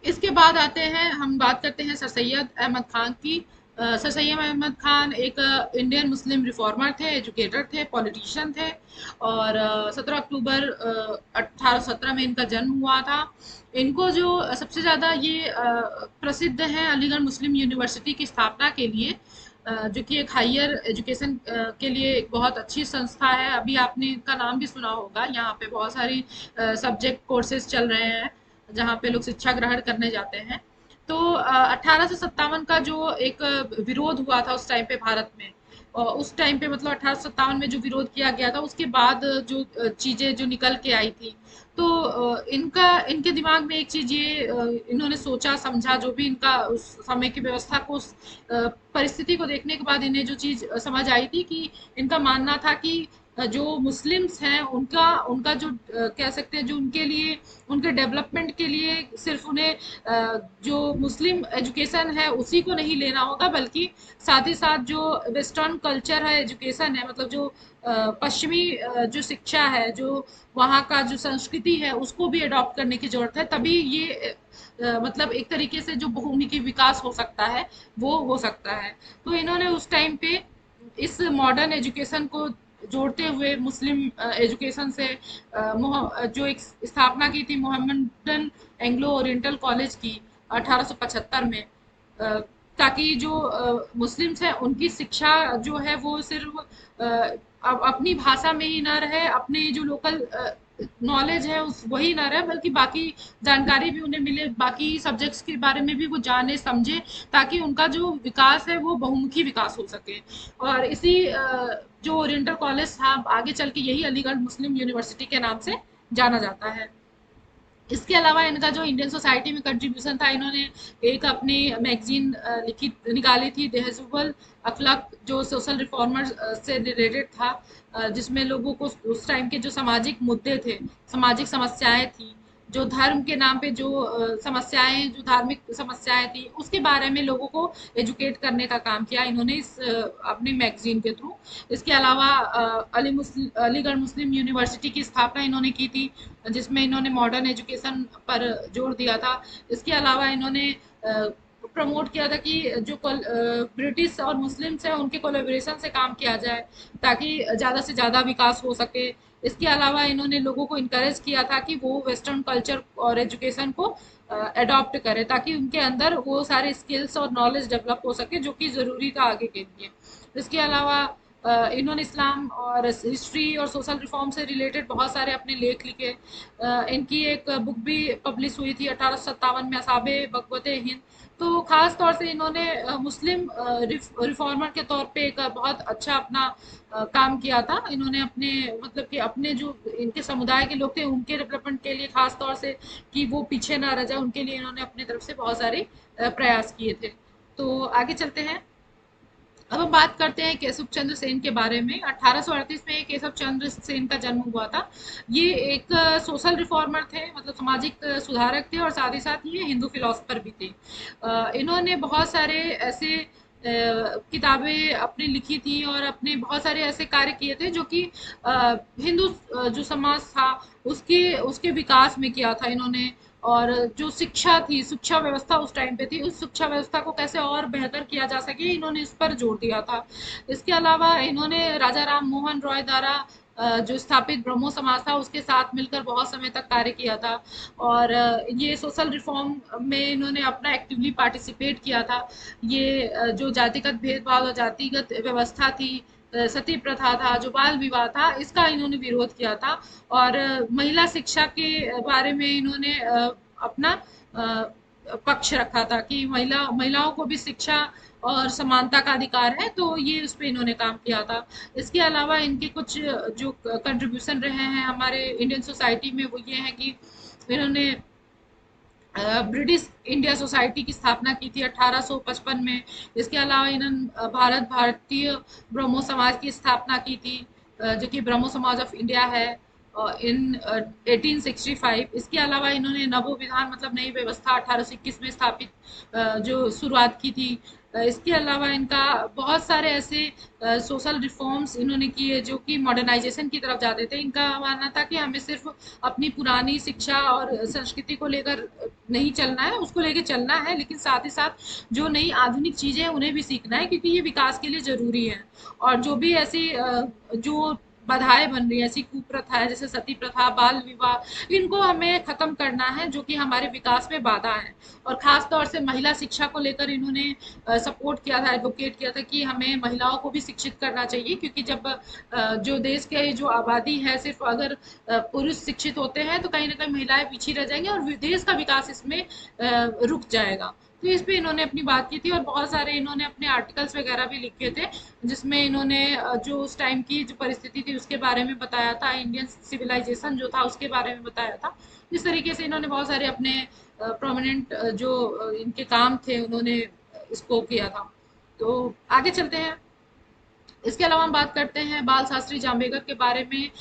इसके बाद आते हैं, हम बात करते हैं सर सैयद अहमद खान की। सर सैयद अहमद खान एक इंडियन मुस्लिम रिफॉर्मर थे, एजुकेटर थे, पॉलिटिशियन थे और 17 अक्टूबर 1817 में इनका जन्म हुआ था। इनको जो सबसे ज़्यादा ये प्रसिद्ध हैं अलीगढ़ मुस्लिम यूनिवर्सिटी की स्थापना के लिए, जो कि एक हायर एजुकेशन के लिए एक बहुत अच्छी संस्था है। अभी आपने इनका नाम भी सुना होगा, यहाँ पे बहुत सारी सब्जेक्ट कोर्सेज चल रहे हैं जहाँ पे लोग शिक्षा ग्रहण करने जाते हैं। तो 1857 का जो एक विरोध हुआ था उस टाइम पे भारत में, उस टाइम पे मतलब 1857 में जो विरोध किया गया था, उसके बाद जो चीजें जो निकल के आई थी, तो इनके दिमाग में एक चीज ये इन्होंने सोचा समझा, जो भी इनका उस समय की व्यवस्था को, उस परिस्थिति को देखने के बाद इन्हें जो चीज समझ आई थी कि इनका मानना था कि जो मुस्लिम्स हैं उनका उनका जो कह सकते हैं जो उनके लिए, उनके डेवलपमेंट के लिए सिर्फ उन्हें जो मुस्लिम एजुकेशन है उसी को नहीं लेना होगा, बल्कि साथ ही साथ जो वेस्टर्न कल्चर है, एजुकेशन है, मतलब जो पश्चिमी जो शिक्षा है, जो वहाँ का जो संस्कृति है, उसको भी अडॉप्ट करने की जरूरत है। तभी ये मतलब एक तरीके से जो बहुमुखी विकास हो सकता है, वो हो सकता है। तो इन्होंने उस टाइम पे इस मॉडर्न एजुकेशन को जोड़ते हुए मुस्लिम एजुकेशन से जो एक स्थापना की थी मोहम्मदन एंग्लो ओरिएंटल कॉलेज की 1875 में, ताकि जो मुस्लिम्स हैं उनकी शिक्षा जो है वो सिर्फ अब अपनी भाषा में ही ना रहे, अपने जो लोकल नॉलेज है उस वही ना रहे, बल्कि बाकी जानकारी भी उन्हें मिले, बाकी सब्जेक्ट्स के बारे में भी वो जाने समझे, ताकि उनका जो विकास है वो बहुमुखी विकास हो सके। और इसी जो ओरिएंटल कॉलेज था, आगे चल के यही अलीगढ़ मुस्लिम यूनिवर्सिटी के नाम से जाना जाता है। इसके अलावा इनका जो इंडियन सोसाइटी में कंट्रीब्यूशन था, इन्होंने एक अपनी मैगजीन लिखी निकाली थी, तहज़्ज़ुबुल अखलाक, जो सोशल रिफॉर्मर्स से रिलेटेड था, जिसमें लोगों को उस टाइम के जो सामाजिक मुद्दे थे, सामाजिक समस्याएं थी, जो धर्म के नाम पे जो समस्याएं, जो धार्मिक समस्याएं थी, उसके बारे में लोगों को एजुकेट करने का काम किया इन्होंने इस अपनी मैगजीन के थ्रू। इसके अलावा अलीगढ़ मुस्लिम यूनिवर्सिटी की स्थापना इन्होंने की थी, जिसमें इन्होंने मॉडर्न एजुकेशन पर जोर दिया था। इसके अलावा इन्होंने प्रमोट किया था कि जो ब्रिटिश और मुस्लिम्स हैं उनके कोलेब्रेशन से काम किया जाए, ताकि ज़्यादा से ज़्यादा विकास हो सके। इसके अलावा इन्होंने लोगों को इनकरेज किया था कि वो वेस्टर्न कल्चर और एजुकेशन को अडॉप्ट करें, ताकि उनके अंदर वो सारे स्किल्स और नॉलेज डेवलप हो सके, जो कि ज़रूरी था आगे के लिए। इसके अलावा इन्होंने इस्लाम और हिस्ट्री और सोशल रिफॉर्म से रिलेटेड बहुत सारे अपने लेख लिखे। इनकी एक बुक भी पब्लिश हुई थी 1857 में, असाबे बगवते हिंद। तो खास तौर से इन्होंने मुस्लिम रिफॉर्मर के तौर पे एक बहुत अच्छा अपना काम किया था। इन्होंने अपने मतलब कि अपने जो इनके समुदाय के लोग थे उनके डेवलपमेंट के लिए, खास तौर से कि वो पीछे ना रह जाए, उनके लिए इन्होंने अपनी तरफ से बहुत सारे प्रयास किए थे। तो आगे चलते हैं, अब हम बात करते हैं केशव चंद्र सेन के बारे में। 1838 में केशव चंद्र सेन का जन्म हुआ था। ये एक सोशल रिफॉर्मर थे, मतलब सामाजिक सुधारक थे और साथ ही साथ ये हिंदू फिलोसफर भी थे। इन्होंने बहुत सारे ऐसे किताबें अपने लिखी थी और अपने बहुत सारे ऐसे कार्य किए थे जो कि हिंदू जो समाज था उसके उसके विकास में किया था इन्होंने। और जो शिक्षा थी, शिक्षा व्यवस्था उस टाइम पे थी, उस शिक्षा व्यवस्था को कैसे और बेहतर किया जा सके इन्होंने इस पर जोर दिया था। इसके अलावा इन्होंने राजा राम मोहन रॉय द्वारा जो स्थापित ब्रह्मो समाज था उसके साथ मिलकर बहुत समय तक कार्य किया था। और ये सोशल रिफॉर्म में इन्होंने अपना एक्टिवली पार्टिसिपेट किया था। ये जो जातिगत भेदभाव और जातिगत व्यवस्था थी, सती प्रथा था, जो बाल विवाह था, इसका इन्होंने विरोध किया था। और महिला शिक्षा के बारे में इन्होंने अपना पक्ष रखा था कि महिलाओं को भी शिक्षा और समानता का अधिकार है, तो ये उस पे इन्होंने काम किया था। इसके अलावा इनके कुछ जो कंट्रीब्यूशन रहे हैं हमारे इंडियन सोसाइटी में, वो ये है कि इन्होंने ब्रिटिश इंडिया सोसाइटी की स्थापना की थी 1855 में। इसके अलावा इन्होंने भारतीय ब्रह्मो समाज की स्थापना की थी, जो कि ब्रह्मो समाज ऑफ इंडिया है, इन 1865। इसके अलावा इन्होंने नवो विधान मतलब नई व्यवस्था 1821 में स्थापित जो शुरुआत की थी। इसके अलावा इनका बहुत सारे ऐसे सोशल रिफॉर्म्स इन्होंने किए जो कि मॉडर्नाइजेशन की तरफ जाते थे। इनका मानना था कि हमें सिर्फ अपनी पुरानी शिक्षा और संस्कृति को लेकर नहीं चलना है, उसको लेके चलना है, लेकिन साथ ही साथ जो नई आधुनिक चीजें हैं उन्हें भी सीखना है, क्योंकि ये विकास के लिए जरूरी है। और जो भी ऐसी जो बाधाएं बन रही है, ऐसी कुप्रथा है जैसे सती प्रथा, बाल विवाह, इनको हमें खत्म करना है जो कि हमारे विकास में बाधा है। और खास तौर से महिला शिक्षा को लेकर इन्होंने सपोर्ट किया था, एडवोकेट किया था कि हमें महिलाओं को भी शिक्षित करना चाहिए, क्योंकि जब जो देश के जो आबादी है सिर्फ अगर पुरुष शिक्षित होते हैं तो कहीं ना कहीं महिलाएं पीछे रह जाएंगी और देश का विकास इसमें रुक जाएगा। तो इस पे इन्होंने अपनी बात की थी और बहुत सारे इन्होंने अपने आर्टिकल्स वगैरह भी लिखे थे, जिसमें इन्होंने जो उस टाइम की जो परिस्थिति थी उसके बारे में बताया था, इंडियन सिविलाइजेशन जो था उसके बारे में बताया था। इस तरीके से इन्होंने बहुत सारे अपने प्रोमिनेंट जो इनके काम थे उन्होंने इसको किया था। तो आगे चलते हैं। इसके अलावा हम बात करते हैं बाल शास्त्री जाम्बेकर के बारे में।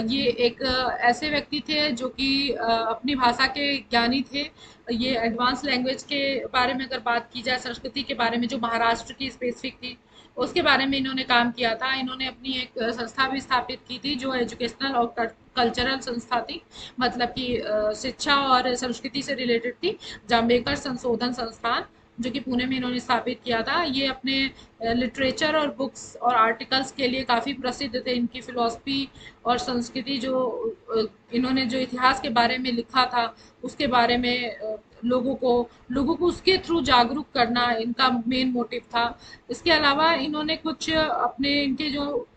ये एक ऐसे व्यक्ति थे जो कि अपनी भाषा के ज्ञानी थे। ये एडवांस लैंग्वेज के बारे में अगर बात की जाए, संस्कृति के बारे में जो महाराष्ट्र की स्पेसिफिक थी उसके बारे में इन्होंने काम किया था। इन्होंने अपनी एक संस्था भी स्थापित की थी जो एजुकेशनल और कल्चरल संस्था थी, मतलब कि शिक्षा और संस्कृति से रिलेटेड थी, जाम्बेकर संशोधन संस्थान, जो कि पुणे में इन्होंने स्थापित किया था। ये अपने लिटरेचर और बुक्स और आर्टिकल्स के लिए काफ़ी प्रसिद्ध थे। इनकी फिलॉसफी और संस्कृति जो इन्होंने जो इतिहास के बारे में लिखा था उसके बारे में लोगों को उसके थ्रू जागरूक करना इनका मेन मोटिव था। इसके अलावा इन्होंने कुछ अपने इनके जो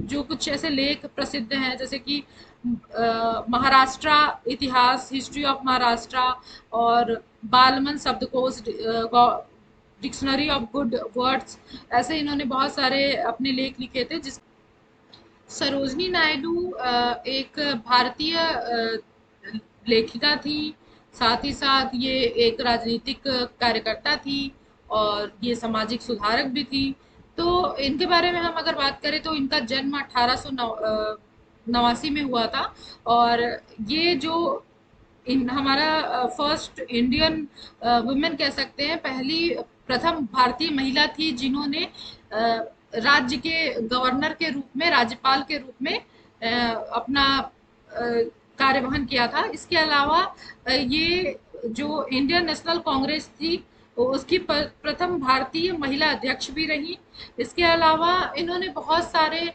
जो कुछ ऐसे लेख प्रसिद्ध हैं जैसे कि महाराष्ट्र इतिहास, हिस्ट्री ऑफ महाराष्ट्र, और बालमन शब्दकोश, डिक्शनरी ऑफ गुड वर्ड्स, ऐसे इन्होंने बहुत सारे अपने लेख लिखे थे। जिस सरोजनी नायडू एक भारतीय लेखिका थी, साथ ही साथ ये एक राजनीतिक कार्यकर्ता थी और ये सामाजिक सुधारक भी थी। तो इनके बारे में हम अगर बात करें तो इनका जन्म 1889 में हुआ था। और ये जो इन हमारा फर्स्ट इंडियन वुमेन कह सकते हैं, पहली प्रथम भारतीय महिला थी जिन्होंने राज्य के गवर्नर के रूप में, राज्यपाल के रूप में अपना कार्यवहन किया था। इसके अलावा ये जो इंडियन नेशनल कांग्रेस थी उसकी प्रथम भारतीय महिला अध्यक्ष भी रही। इसके अलावा इन्होंने बहुत सारे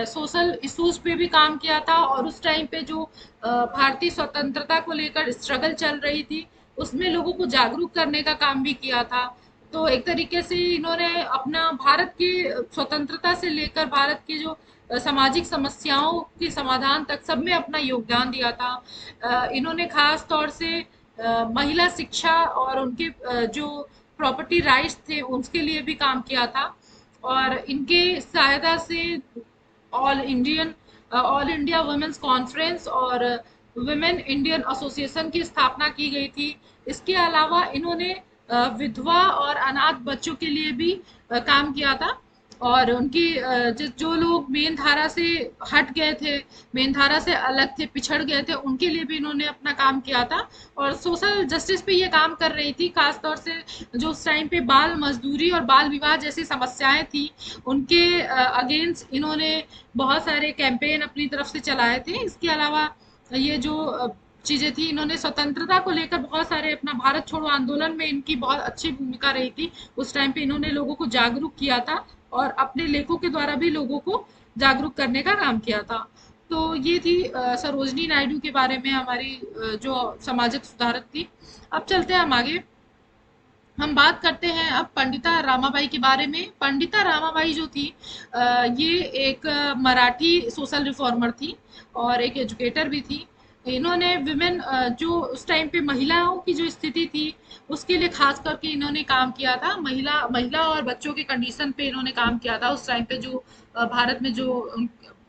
सोशल इश्यूज पे भी काम किया था, और उस टाइम पे जो भारतीय स्वतंत्रता को लेकर स्ट्रगल चल रही थी उसमें लोगों को जागरूक करने का काम भी किया था। तो एक तरीके से इन्होंने अपना भारत की स्वतंत्रता से लेकर भारत की जो सामाजिक समस्याओं के समाधान तक सब में अपना योगदान दिया था। इन्होंने खास तौर से महिला शिक्षा और उनके जो प्रॉपर्टी राइट्स थे उसके लिए भी काम किया था। और इनके सहायता से ऑल इंडिया वुमेन्स कॉन्फ्रेंस और वुमेन इंडियन एसोसिएशन की स्थापना की गई थी। इसके अलावा इन्होंने विधवा और अनाथ बच्चों के लिए भी काम किया था। और उनकी जो लोग मेन धारा से हट गए थे, मेन धारा से अलग थे, पिछड़ गए थे, उनके लिए भी इन्होंने अपना काम किया था। और सोशल जस्टिस पे ये काम कर रही थी, खास तौर से जो उस टाइम पे बाल मजदूरी और बाल विवाह जैसी समस्याएं थी, उनके अगेंस्ट इन्होंने बहुत सारे कैंपेन अपनी तरफ से चलाए थे। इसके अलावा ये जो चीजें थी, इन्होंने स्वतंत्रता को लेकर बहुत सारे, अपना भारत छोड़ो आंदोलन में इनकी बहुत अच्छी भूमिका रही थी। उस टाइम पे इन्होंने लोगों को जागरूक किया था और अपने लेखों के द्वारा भी लोगों को जागरूक करने का काम किया था। तो ये थी सरोजनी नायडू के बारे में हमारी जो सामाजिक सुधारक थी। अब चलते हैं हम आगे। हम बात करते हैं अब पंडिता रामाबाई के बारे में। पंडिता रामाबाई जो थी, ये एक मराठी सोशल रिफॉर्मर थी और एक एजुकेटर भी थी। इन्होंने विमेन, जो उस टाइम पे महिलाओं की जो स्थिति थी, उसके लिए खास करके इन्होंने काम किया था। महिला महिला और बच्चों के कंडीशन पे इन्होंने काम किया था। उस टाइम पे जो भारत में जो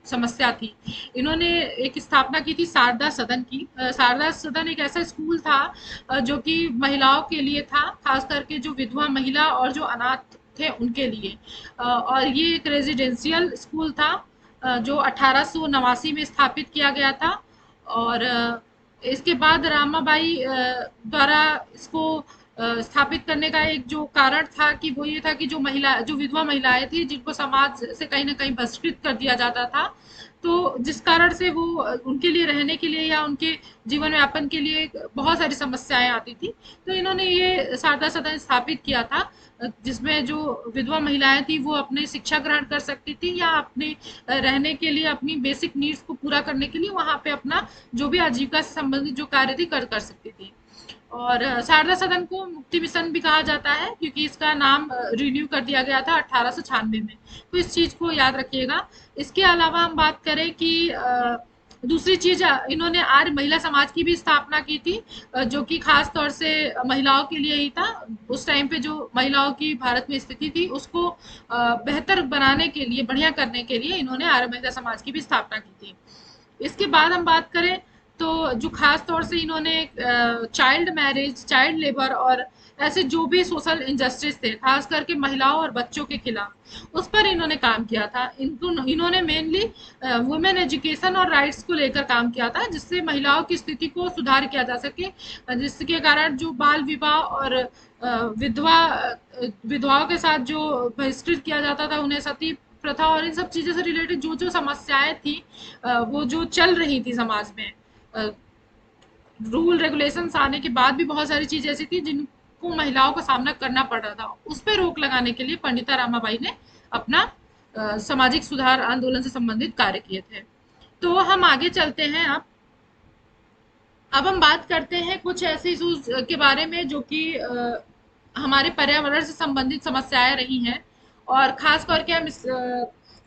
समस्या थी, इन्होंने एक स्थापना की थी शारदा सदन की। शारदा सदन एक ऐसा स्कूल था जो कि महिलाओं के लिए था, खास करके जो विधवा महिला और जो अनाथ थे उनके लिए। और ये एक रेजिडेंशियल स्कूल था जो 1889 में स्थापित किया गया था। और इसके बाद रामाबाई द्वारा इसको स्थापित करने का एक जो कारण था कि वो ये था कि जो विधवा महिलाएं थी, जिनको समाज से कहीं ना कहीं बहिष्कृत कर दिया जाता था, तो जिस कारण से वो उनके लिए रहने के लिए या उनके जीवन यापन के लिए बहुत सारी समस्याएं आती थी। तो इन्होंने ये शारदा सदन स्थापित किया था, जिसमें जो विधवा महिलाएं थी वो अपने शिक्षा ग्रहण कर सकती थी या अपने रहने के लिए, अपनी बेसिक नीड्स को पूरा करने के लिए वहां पे अपना जो भी आजीविका से संबंधित जो कार्य थी कर सकती थी। और शारदा सदन को मुक्ति मिशन भी कहा जाता है, क्योंकि इसका नाम रिन्यू कर दिया गया था 1896 में। तो इस चीज को याद रखिएगा। इसके अलावा हम बात करें कि दूसरी चीज, इन्होंने आर्य महिला समाज की भी स्थापना की थी, जो कि खास तौर से महिलाओं के लिए ही था। उस टाइम पे जो महिलाओं की भारत में स्थिति थी, उसको बेहतर बनाने के लिए, बढ़िया करने के लिए इन्होंने आर्य महिला समाज की भी स्थापना की थी। इसके बाद हम बात करें तो जो खास तौर से इन्होंने चाइल्ड मैरिज, चाइल्ड लेबर और ऐसे जो भी सोशल इंजस्टिस थे, खास करके महिलाओं और बच्चों के खिलाफ, उस पर इन्होंने काम किया था। इन्होंने मेनली वुमेन एजुकेशन और राइट्स को लेकर काम किया था, जिससे महिलाओं की स्थिति को सुधार किया जा सके, जिसके कारण जो बाल विवाह और विधवाओं के साथ जो बहिष्कृत किया जाता था, उन्हें सती प्रथा और इन सब चीजों से रिलेटेड जो जो समस्याएं थी, वो जो चल रही थी समाज में, रूल रेगुलेशंस आने के बाद भी बहुत सारी चीजें ऐसी थी जिनको महिलाओं का सामना करना पड़ रहा था। उस पर रोक लगाने के लिए पंडिता रामाबाई ने अपना सामाजिक सुधार आंदोलन से संबंधित कार्य किए थे। तो हम आगे चलते हैं। अब हम बात करते हैं कुछ ऐसे इश्यूज के बारे में जो कि हमारे पर्यावरण से संबंधित समस्याएं रही हैं। और खास करके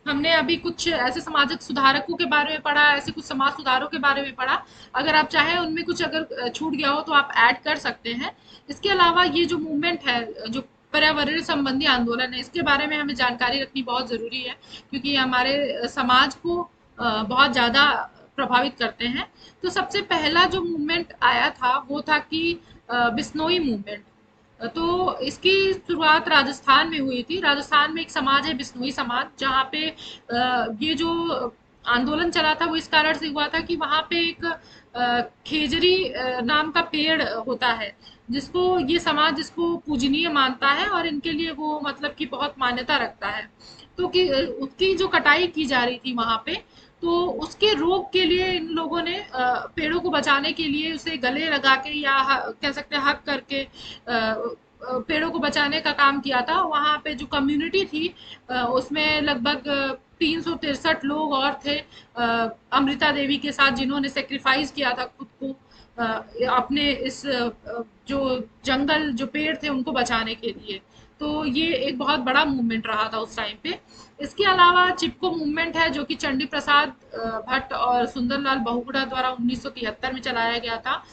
हमने अभी कुछ ऐसे सामाजिक सुधारकों के बारे में पढ़ा, ऐसे कुछ समाज सुधारों के बारे में पढ़ा। अगर आप चाहें उनमें कुछ अगर छूट गया हो तो आप ऐड कर सकते हैं। इसके अलावा ये जो मूवमेंट है, जो पर्यावरण संबंधी आंदोलन है, इसके बारे में हमें जानकारी रखनी बहुत जरूरी है, क्योंकि ये हमारे समाज को बहुत ज्यादा प्रभावित करते हैं। तो सबसे पहला जो मूवमेंट आया था वो था कि बिश्नोई मूवमेंट। तो इसकी शुरुआत राजस्थान में हुई थी। राजस्थान में एक समाज है बिश्नोई समाज, जहाँ पे ये जो आंदोलन चला था वो इस कारण से हुआ था कि वहाँ पे एक खेजरी नाम का पेड़ होता है, जिसको ये समाज जिसको पूजनीय मानता है और इनके लिए वो मतलब कि बहुत मान्यता रखता है। तो कि उसकी जो कटाई की जा रही थी वहां पे, तो उसके रोक के लिए इन लोगों ने पेड़ों को बचाने के लिए उसे गले लगा के या कह सकते हैं हक करके पेड़ों को बचाने का काम किया था। वहां पे जो कम्युनिटी थी, उसमें लगभग 363 लोग और थे, अमृता देवी के साथ, जिन्होंने सेक्रीफाइस किया था खुद को अपने इस जो जंगल, जो पेड़ थे उनको बचाने के लिए। तो ये एक बहुत बड़ा मूवमेंट रहा था उस टाइम पे। इसके अलावा चिपको मूवमेंट है, जो कि चंडी प्रसाद भट्ट और सुंदरलाल बहुगुणा द्वारा 1973 में चलाया गया था।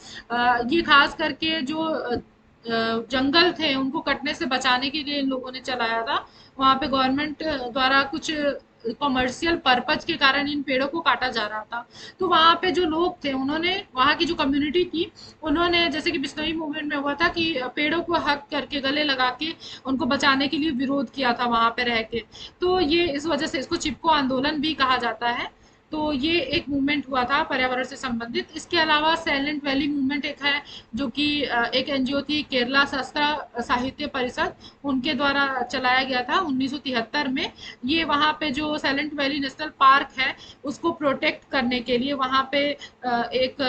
ये खास करके जो जंगल थे उनको कटने से बचाने के लिए इन लोगों ने चलाया था। वहाँ पे गवर्नमेंट द्वारा कुछ कॉमर्शियल पर्पज के कारण इन पेड़ों को काटा जा रहा था। तो वहाँ पे जो लोग थे, उन्होंने, वहाँ की जो कम्युनिटी थी, उन्होंने, जैसे कि बिश्नोई मूवमेंट में हुआ था कि पेड़ों को हक करके, गले लगा के उनको बचाने के लिए विरोध किया था वहाँ पे रह के। तो ये इस वजह से इसको चिपको आंदोलन भी कहा जाता है। तो ये एक मूवमेंट हुआ था पर्यावरण से संबंधित। इसके अलावा साइलेंट वैली मूवमेंट एक है, जो कि एक एनजीओ थी, केरला शास्त्रा साहित्य परिषद, उनके द्वारा चलाया गया था 1973 में। ये वहाँ पे जो साइलेंट वैली नेशनल पार्क है, उसको प्रोटेक्ट करने के लिए वहाँ पे एक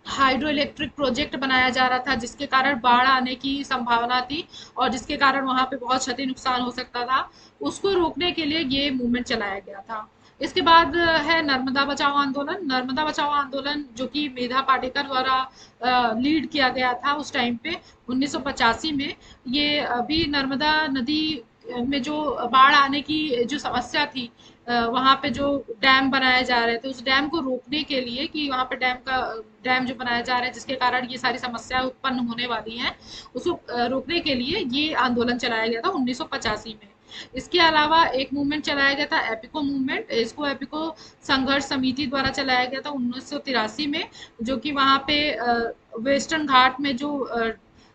हाइड्रो इलेक्ट्रिक प्रोजेक्ट बनाया जा रहा था, जिसके कारण बाढ़ आने की संभावना थी और जिसके कारण वहां पे बहुत क्षति नुकसान हो सकता था। उसको रोकने के लिए ये मूवमेंट चलाया गया था। इसके बाद है नर्मदा बचाओ आंदोलन। नर्मदा बचाओ आंदोलन जो कि मेधा पाटेकर द्वारा लीड किया गया था उस टाइम पे 1985 में। ये अभी नर्मदा नदी में जो बाढ़ आने की जो समस्या थी, वहाँ पे जो डैम बनाए जा रहे थे, उस डैम को रोकने के लिए, कि वहाँ पे डैम जो बनाया जा रहा है जिसके कारण ये सारी समस्याएं उत्पन्न होने वाली हैं, उसको रोकने के लिए ये आंदोलन चलाया गया था 1985 में। इसके अलावा एक मूवमेंट चलाया गया था, एपिको मूवमेंट। इसको एपिको संघर्ष समिति द्वारा चलाया गया था 1983 में, जो कि वहाँ पे वेस्टर्न घाट में जो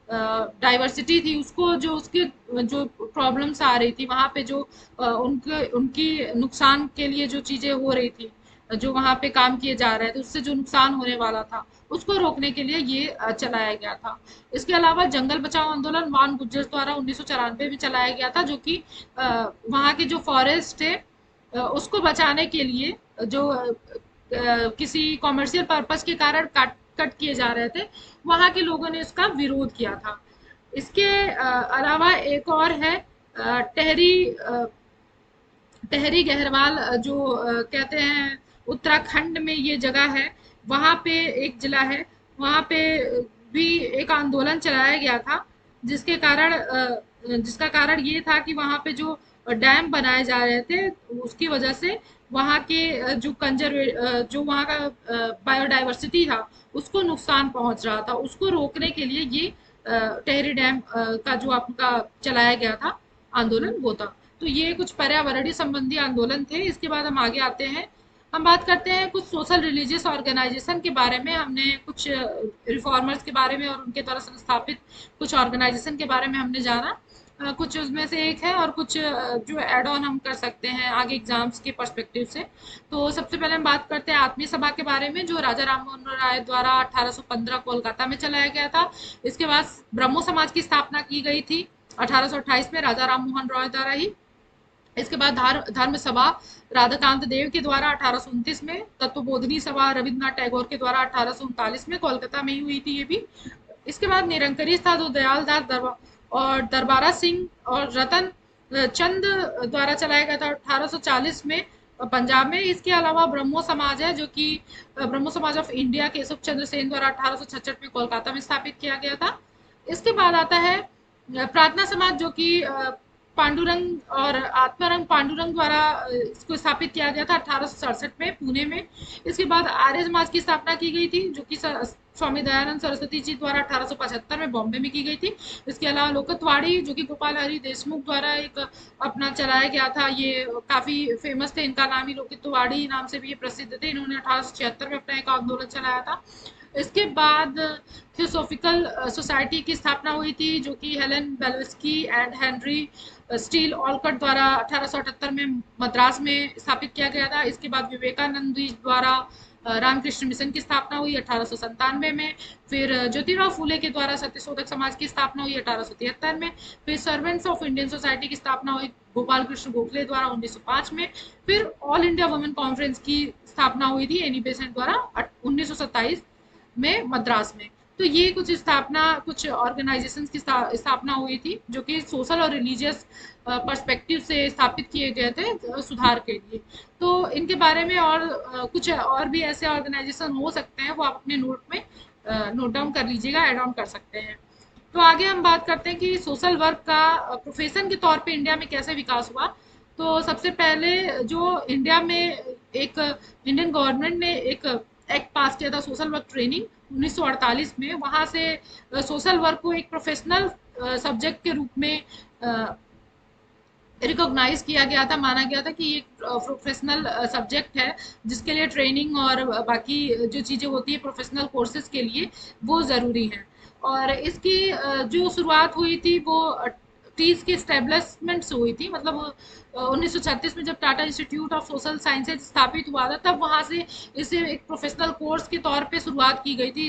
डाइवर्सिटी थी, उसको जो उसके जो प्रॉब्लम्स आ रही थी वहाँ पे, जो उनके उनकी नुकसान के लिए जो चीजें हो रही थी, जो वहाँ पे काम किए जा रहे थे, उससे जो नुकसान होने वाला था, उसको रोकने के लिए ये चलाया गया था। इसके अलावा जंगल बचाओ आंदोलन वान गुर्जर द्वारा 1994 में चलाया गया था, जो कि वहाँ के जो फॉरेस्ट है, उसको बचाने के लिए, जो किसी कॉमर्शियल पर्पस के कारण कट कट किए जा रहे थे, वहाँ के लोगों ने इसका विरोध किया था। इसके अलावा एक और है, टेहरी टहरी गहरवाल, जो कहते हैं उत्तराखंड में ये जगह है, वहाँ पे एक जिला है, वहाँ पे भी एक आंदोलन चलाया गया था, जिसके कारण जिसका कारण ये था कि वहाँ पे जो डैम बनाए जा रहे थे, उसकी वजह से वहाँ के जो जो वहाँ का बायोडाइवर्सिटी था, उसको नुकसान पहुंच रहा था। उसको रोकने के लिए ये टेहरी डैम का जो आपका चलाया गया था आंदोलन, वो था। तो ये कुछ पर्यावरणीय संबंधी आंदोलन थे। इसके बाद हम आगे आते हैं, हम बात करते हैं कुछ सोशल रिलीजियस ऑर्गेनाइजेशन के बारे में। हमने कुछ रिफॉर्मर्स के बारे में और उनके द्वारा संस्थापित कुछ ऑर्गेनाइजेशन के बारे में हमने जाना। कुछ उसमें से एक है, और कुछ जो एड ऑन हम कर सकते हैं आगे एग्जाम्स के पर्सपेक्टिव से। तो सबसे पहले हम बात करते हैं आत्मीय सभा के बारे में, जो राजा राम मोहन राय द्वारा 1815 कोलकाता में चलाया गया था। इसके बाद ब्रह्मो समाज की स्थापना की गई थी 1828 में राजा राम मोहन रॉय द्वारा ही। इसके बाद धर्म सभा राधाकांत देव के द्वारा 1829 में, तत्वबोधिनी सभा रविन्द्रनाथ टैगोर के द्वारा 1839 में कोलकाता में ही हुई थी ये भी। इसके बाद निरंकुश था, जो दयाल दास और दरबारा सिंह और रतन चंद द्वारा चलाया गया था 1840 में पंजाब में। इसके अलावा ब्रह्मो समाज है, जो कि ब्रह्मो समाज ऑफ इंडिया केशव चंद्र सेन द्वारा 1866 में कोलकाता में स्थापित किया गया था। इसके बाद आता है प्रार्थना समाज, जो कि पांडुरंग और आत्मारंग पांडुरंग द्वारा इसको स्थापित किया गया था 1867 में पुणे में। इसके बाद आर्य समाज की स्थापना की गई थी, जो कि स्वामी दयानंद सरस्वती जी द्वारा 1875 में बॉम्बे में की गई थी। इसके अलावा लोकत्वाड़ी, जो कि गोपाल हरि देशमुख द्वारा एक अपना चलाया गया था, ये काफी फेमस थे, इनका नाम ही लोकत्वाड़ी नाम से भी ये प्रसिद्ध थे। इन्होंने 1876 में अपना एक आंदोलन चलाया था। इसके बाद थियोसॉफिकल सोसाइटी की स्थापना हुई थी, जो कि Helen Blavatsky and Henry Steel Olcott द्वारा 1878 में मद्रास में स्थापित किया गया था। इसके बाद विवेकानंद जी द्वारा रामकृष्ण मिशन की स्थापना हुई 1897 में। फिर ज्योतिराव फूले के द्वारा सत्यशोधक समाज की स्थापना हुई 1873 में। फिर सर्वेंट्स ऑफ इंडियन सोसाइटी की स्थापना हुई गोपाल कृष्ण गोखले द्वारा 1905 में। फिर ऑल इंडिया वुमेन कॉन्फ्रेंस की स्थापना हुई थी एनी बेसेंट द्वारा 1927 में मद्रास में। तो ये कुछ ऑर्गेनाइजेशंस की स्थापना हुई थी, जो कि सोशल और रिलीजियस पर्सपेक्टिव से स्थापित किए गए थे सुधार के लिए। तो इनके बारे में और कुछ और भी ऐसे ऑर्गेनाइजेशन हो सकते हैं, वो आप अपने नोट में नोट डाउन कर लीजिएगा, एड ऑन कर सकते हैं। तो आगे हम बात करते हैं कि सोशल वर्क का प्रोफेशन के तौर पे इंडिया में कैसे विकास हुआ। तो सबसे पहले जो इंडिया में एक इंडियन गवर्नमेंट ने एक एक्ट पास किया था, सोशल वर्क ट्रेनिंग 1948 में। वहाँ से सोशल वर्क को एक प्रोफेशनल सब्जेक्ट के रूप में रिकॉग्नाइज किया गया था, माना गया था कि ये एक प्रोफेशनल सब्जेक्ट है जिसके लिए ट्रेनिंग और बाकी जो चीज़ें होती है प्रोफेशनल कोर्सेज के लिए वो ज़रूरी है। और इसकी जो शुरुआत हुई थी वो टीज के स्टेब्लिशमेंट से हुई थी, मतलब 1936 में जब Tata institute of social sciences स्थापित हुआ था तब वहाँ से इसे एक प्रोफेशनल कोर्स के तौर पे शुरुआत की गई थी।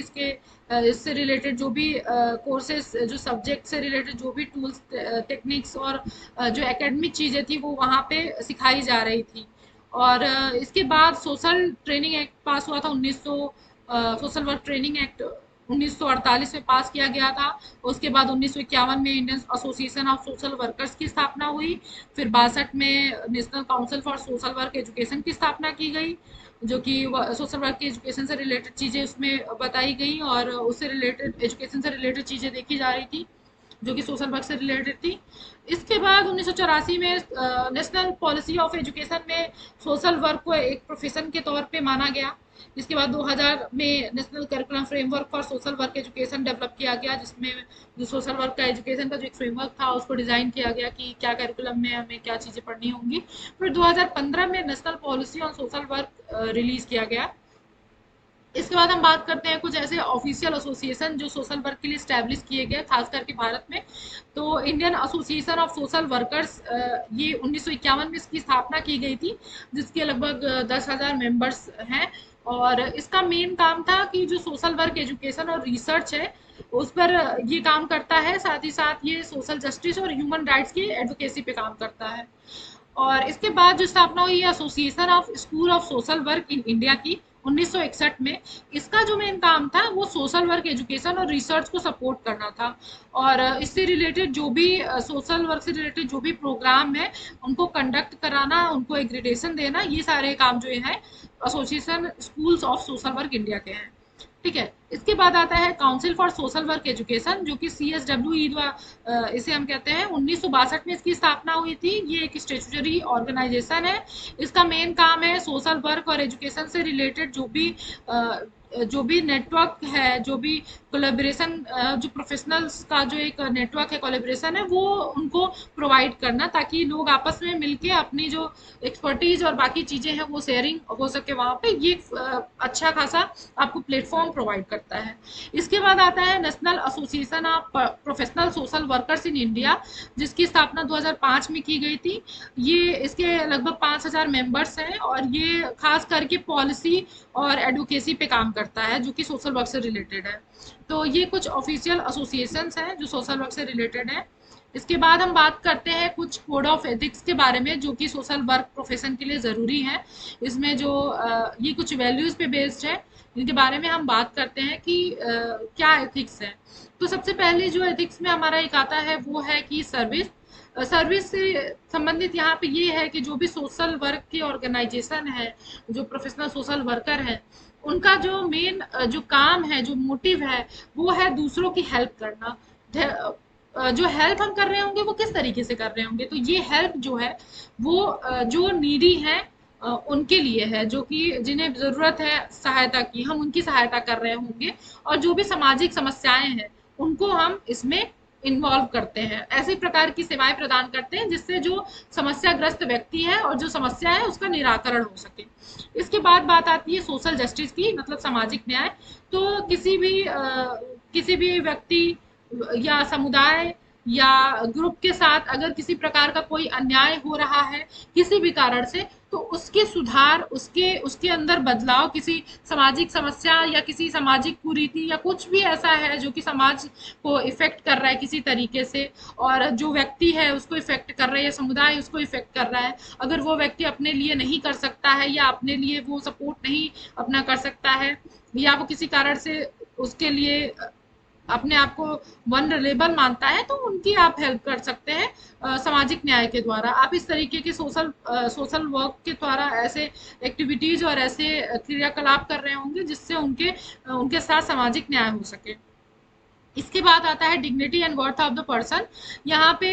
इससे रिलेटेड जो भी कोर्सेज, जो सब्जेक्ट से रिलेटेड जो भी टूल्स, टेक्निक्स और जो एकेडमिक चीज़ें थी वो वहाँ पे सिखाई जा रही थी। और इसके बाद सोशल ट्रेनिंग एक्ट पास हुआ था 1900, सोशल वर्क ट्रेनिंग एक्ट 1948 में पास किया गया था। उसके बाद 1951 में Indian association of social workers की स्थापना हुई। फिर 62 में national council for social work education की स्थापना की गई, जो कि सोशल वर्क की एजुकेशन से रिलेटेड चीज़ें उसमें बताई गई और उससे रिलेटेड एजुकेशन से रिलेटेड चीज़ें देखी जा रही थी जो कि सोशल वर्क से रिलेटेड थी। इसके बाद 1984 में नेशनल पॉलिसी ऑफ एजुकेशन में सोशल वर्क को एक प्रोफेशन के तौर पे माना गया। इसके बाद 2000 में national curriculum framework for social work education develop किया गया, जिसमें जो सोशल वर्क का एजुकेशन का जो एक फ्रेमवर्क था उसको डिज़ाइन किया गया कि क्या करिकुलम में हमें क्या चीज़ें पढ़नी होंगी। फिर 2015 में national policy on social work release किया गया। इसके बाद हम बात करते हैं कुछ ऐसे ऑफिशियल एसोसिएशन जो सोशल वर्क के लिए स्टैब्लिश किए गए, खास करके भारत में। तो Indian association of social workers, ये 1951 में इसकी स्थापना की गई थी, जिसके लगभग 10,000 मेंबर्स हैं। और इसका मेन काम था कि जो सोशल वर्क एजुकेशन और रिसर्च है उस पर ये काम करता है, साथ ही साथ ये सोशल जस्टिस और ह्यूमन राइट्स की एडवोकेसी पे काम करता है। और इसके बाद जो स्थापना हुई है association of school of social work in India की 1961 में। इसका जो मेन काम था वो सोशल वर्क एजुकेशन और रिसर्च को सपोर्ट करना था। और इससे रिलेटेड जो भी सोशल वर्क से रिलेटेड जो भी प्रोग्राम है उनको कंडक्ट कराना, उनको एग्रीडेशन देना, ये सारे काम जो है association schools of social work India के हैं। ठीक है। इसके बाद आता है council for social work education, जो कि CSWE द्वारा इसे हम कहते हैं, 1962 में इसकी स्थापना हुई थी। ये एक स्टेचुटरी ऑर्गेनाइजेशन है। इसका मेन काम है सोशल वर्क और एजुकेशन से रिलेटेड जो भी नेटवर्क है, जो भी कोलेब्रेशन, जो प्रोफेशनल्स का जो एक नेटवर्क है, कोलेब्रेशन है, वो उनको प्रोवाइड करना, ताकि लोग आपस में मिलके अपनी जो एक्सपर्टीज और बाकी चीज़ें हैं वो शेयरिंग हो सके वहाँ पे। ये अच्छा खासा आपको प्लेटफॉर्म प्रोवाइड करता है। इसके बाद आता है national association of professional social workers in India, जिसकी स्थापना 2005 में की गई थी। ये इसके लगभग 5,000 मेंबर्स हैं और ये खास करके पॉलिसी और एडवोकेसी पे काम करता है, जो कि सोशल वर्क से रिलेटेड है। तो ये कुछ ऑफिशियल एसोसिएशंस हैं जो सोशल वर्क से रिलेटेड हैं। इसके बाद हम बात करते हैं कुछ कोड ऑफ एथिक्स के बारे में, जो कि सोशल वर्क प्रोफेशन के लिए ज़रूरी है। इसमें जो ये कुछ वैल्यूज़ पे बेस्ड है, इनके बारे में हम बात करते हैं कि क्या एथिक्स है। तो सबसे पहले जो एथिक्स में हमारा एक आता है वो है कि सर्विस। सर्विस से संबंधित यहाँ पे ये है कि जो भी सोशल वर्क की ऑर्गेनाइजेशन है, जो प्रोफेशनल सोशल वर्कर है, उनका जो मेन जो काम है, जो मोटिव है, वो है दूसरों की हेल्प करना। जो हेल्प हम कर रहे होंगे वो किस तरीके से कर रहे होंगे, तो ये हेल्प जो है वो जो नीडी है उनके लिए है, जो कि जिन्हें ज़रूरत है सहायता की, हम उनकी सहायता कर रहे होंगे। और जो भी सामाजिक समस्याएं हैं उनको हम इसमें इन्वॉल्व करते हैं, ऐसे प्रकार की सेवाएं प्रदान करते हैं जिससे जो समस्याग्रस्त व्यक्ति है और जो समस्या है उसका निराकरण हो सके। इसके बाद बात आती है सोशल जस्टिस की, मतलब सामाजिक न्याय। तो किसी भी व्यक्ति या समुदाय या ग्रुप के साथ अगर किसी प्रकार का कोई अन्याय हो रहा है किसी भी कारण से, तो उसके सुधार, उसके उसके अंदर बदलाव, किसी सामाजिक समस्या या किसी सामाजिक कुरीति या कुछ भी ऐसा है जो कि समाज को इफेक्ट कर रहा है किसी तरीके से, और जो व्यक्ति है उसको इफेक्ट कर रहा है या समुदाय उसको इफेक्ट कर रहा है, अगर वो व्यक्ति अपने लिए नहीं कर सकता है या अपने लिए वो सपोर्ट नहीं अपना कर सकता है, या वो किसी कारण से उसके लिए अपने आप को वनरेबल मानता है, तो उनकी आप हेल्प कर सकते हैं सामाजिक न्याय के द्वारा। आप इस तरीके के सोशल वर्क के द्वारा ऐसे एक्टिविटीज और ऐसे क्रियाकलाप कर रहे होंगे जिससे उनके साथ सामाजिक न्याय हो सके। इसके बाद आता है dignity and worth of the person. यहाँ पे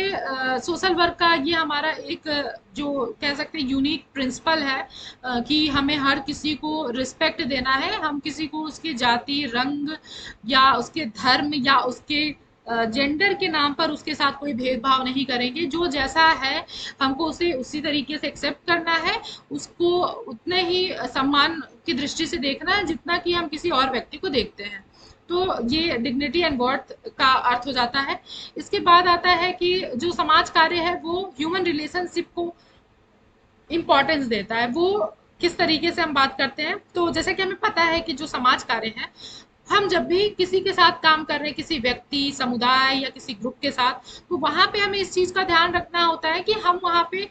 सोशल वर्क का ये हमारा एक जो कह सकते हैं यूनिक प्रिंसिपल है, कि हमें हर किसी को रिस्पेक्ट देना है। हम किसी को उसकी जाति, रंग या उसके धर्म या उसके जेंडर के नाम पर उसके साथ कोई भेदभाव नहीं करेंगे। जो जैसा है हमको उसे उसी तरीके से एक्सेप्ट करना है, उसको उतने ही सम्मान की दृष्टि से देखना है जितना कि हम किसी और व्यक्ति को देखते हैं। तो ये डिग्निटी एंड वर्थ का अर्थ हो जाता है। इसके बाद आता है कि जो समाज कार्य है वो ह्यूमन रिलेशनशिप को इम्पोर्टेंस देता है। वो किस तरीके से हम बात करते हैं, तो जैसे कि हमें पता है कि जो समाज कार्य है, हम जब भी किसी के साथ काम कर रहे हैं, किसी व्यक्ति समुदाय या किसी ग्रुप के साथ, तो वहां पे हमें इस चीज का ध्यान रखना होता है कि हम वहां पे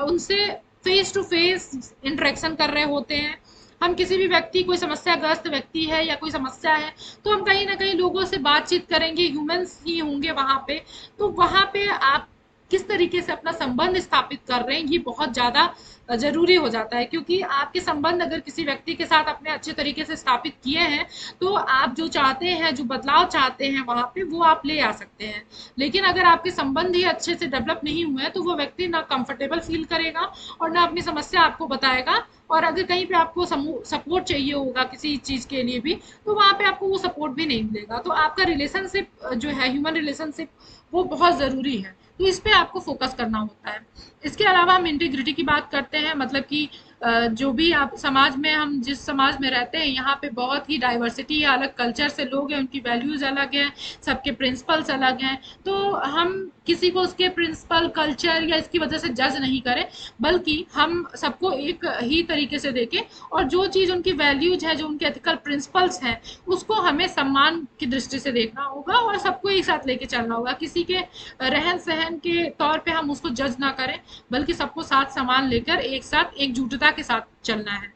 उनसे फेस टू फेस इंटरेक्शन कर रहे होते हैं। हम किसी भी व्यक्ति, कोई समस्याग्रस्त व्यक्ति है या कोई समस्या है, तो हम कहीं ना कहीं लोगों से बातचीत करेंगे, ह्यूमंस ही होंगे वहां पे। तो वहां पे आप किस तरीके से अपना संबंध स्थापित कर रहे हैं, ये बहुत ज़्यादा ज़रूरी हो जाता है। क्योंकि आपके संबंध अगर किसी व्यक्ति के साथ अपने अच्छे तरीके से स्थापित किए हैं, तो आप जो चाहते हैं, जो बदलाव चाहते हैं वहाँ पे, वो आप ले आ सकते हैं। लेकिन अगर आपके संबंध ही अच्छे से डेवलप नहीं हुए हैं, तो वो व्यक्ति ना कंफर्टेबल फील करेगा और ना अपनी समस्या आपको बताएगा। और अगर कहीं पे आपको सपोर्ट चाहिए होगा किसी चीज़ के लिए भी, तो वहाँ पे आपको वो सपोर्ट भी नहीं मिलेगा। तो आपका रिलेशनशिप जो है, ह्यूमन रिलेशनशिप, वो बहुत ज़रूरी है। तो इस पे आपको फोकस करना होता है। इसके अलावा हम इंटीग्रिटी की बात करते हैं, मतलब कि जो भी आप समाज में, हम जिस समाज में रहते हैं, यहाँ पे बहुत ही डाइवर्सिटी है, अलग कल्चर से लोग हैं, उनकी वैल्यूज अलग हैं, सबके प्रिंसिपल्स अलग हैं। तो हम किसी को उसके प्रिंसिपल, कल्चर या इसकी वजह से जज नहीं करें, बल्कि हम सबको एक ही तरीके से देखें। और जो चीज़ उनकी वैल्यूज है, जो उनके एथिकल प्रिंसिपल्स हैं, उसको हमें सम्मान की दृष्टि से देखना होगा और सबको एक साथ लेके चलना होगा। किसी के रहन सहन के तौर पे हम उसको जज ना करें, बल्कि सबको साथ सामान लेकर एक साथ एकजुटता के साथ चलना है।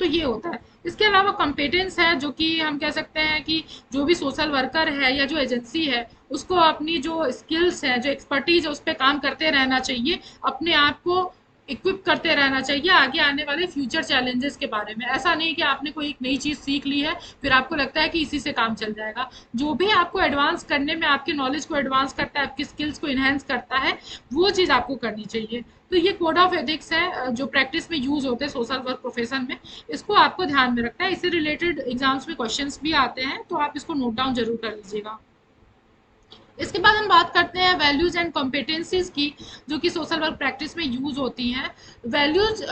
तो ये होता है। इसके अलावा कॉम्पिटेंस है, जो कि हम कह सकते हैं कि जो भी सोशल वर्कर है या जो एजेंसी है, उसको अपनी जो स्किल्स है, जो एक्सपर्टीज है, उस पर काम करते रहना चाहिए। अपने आप को इक्विप करते रहना चाहिए आगे आने वाले फ्यूचर चैलेंजेस के बारे में। ऐसा नहीं कि आपने कोई एक नई चीज़ सीख ली है, फिर आपको लगता है कि इसी से काम चल जाएगा। जो भी आपको एडवांस करने में, आपके नॉलेज को एडवांस करता है, आपकी स्किल्स को इन्हेंस करता है, वो चीज़ आपको करनी चाहिए। तो ये कोड ऑफ एथिक्स है जो प्रैक्टिस में यूज होते हैं सोशल वर्क प्रोफेशन में। इसको आपको ध्यान में रखना है। इससे रिलेटेड एग्जाम्स में क्वेश्चंस भी आते हैं, तो आप इसको नोट डाउन जरूर कर लीजिएगा। इसके बाद हम बात करते हैं वैल्यूज एंड कॉम्पिटेंसीज की, जो कि सोशल वर्क प्रैक्टिस में यूज होती हैं। वैल्यूज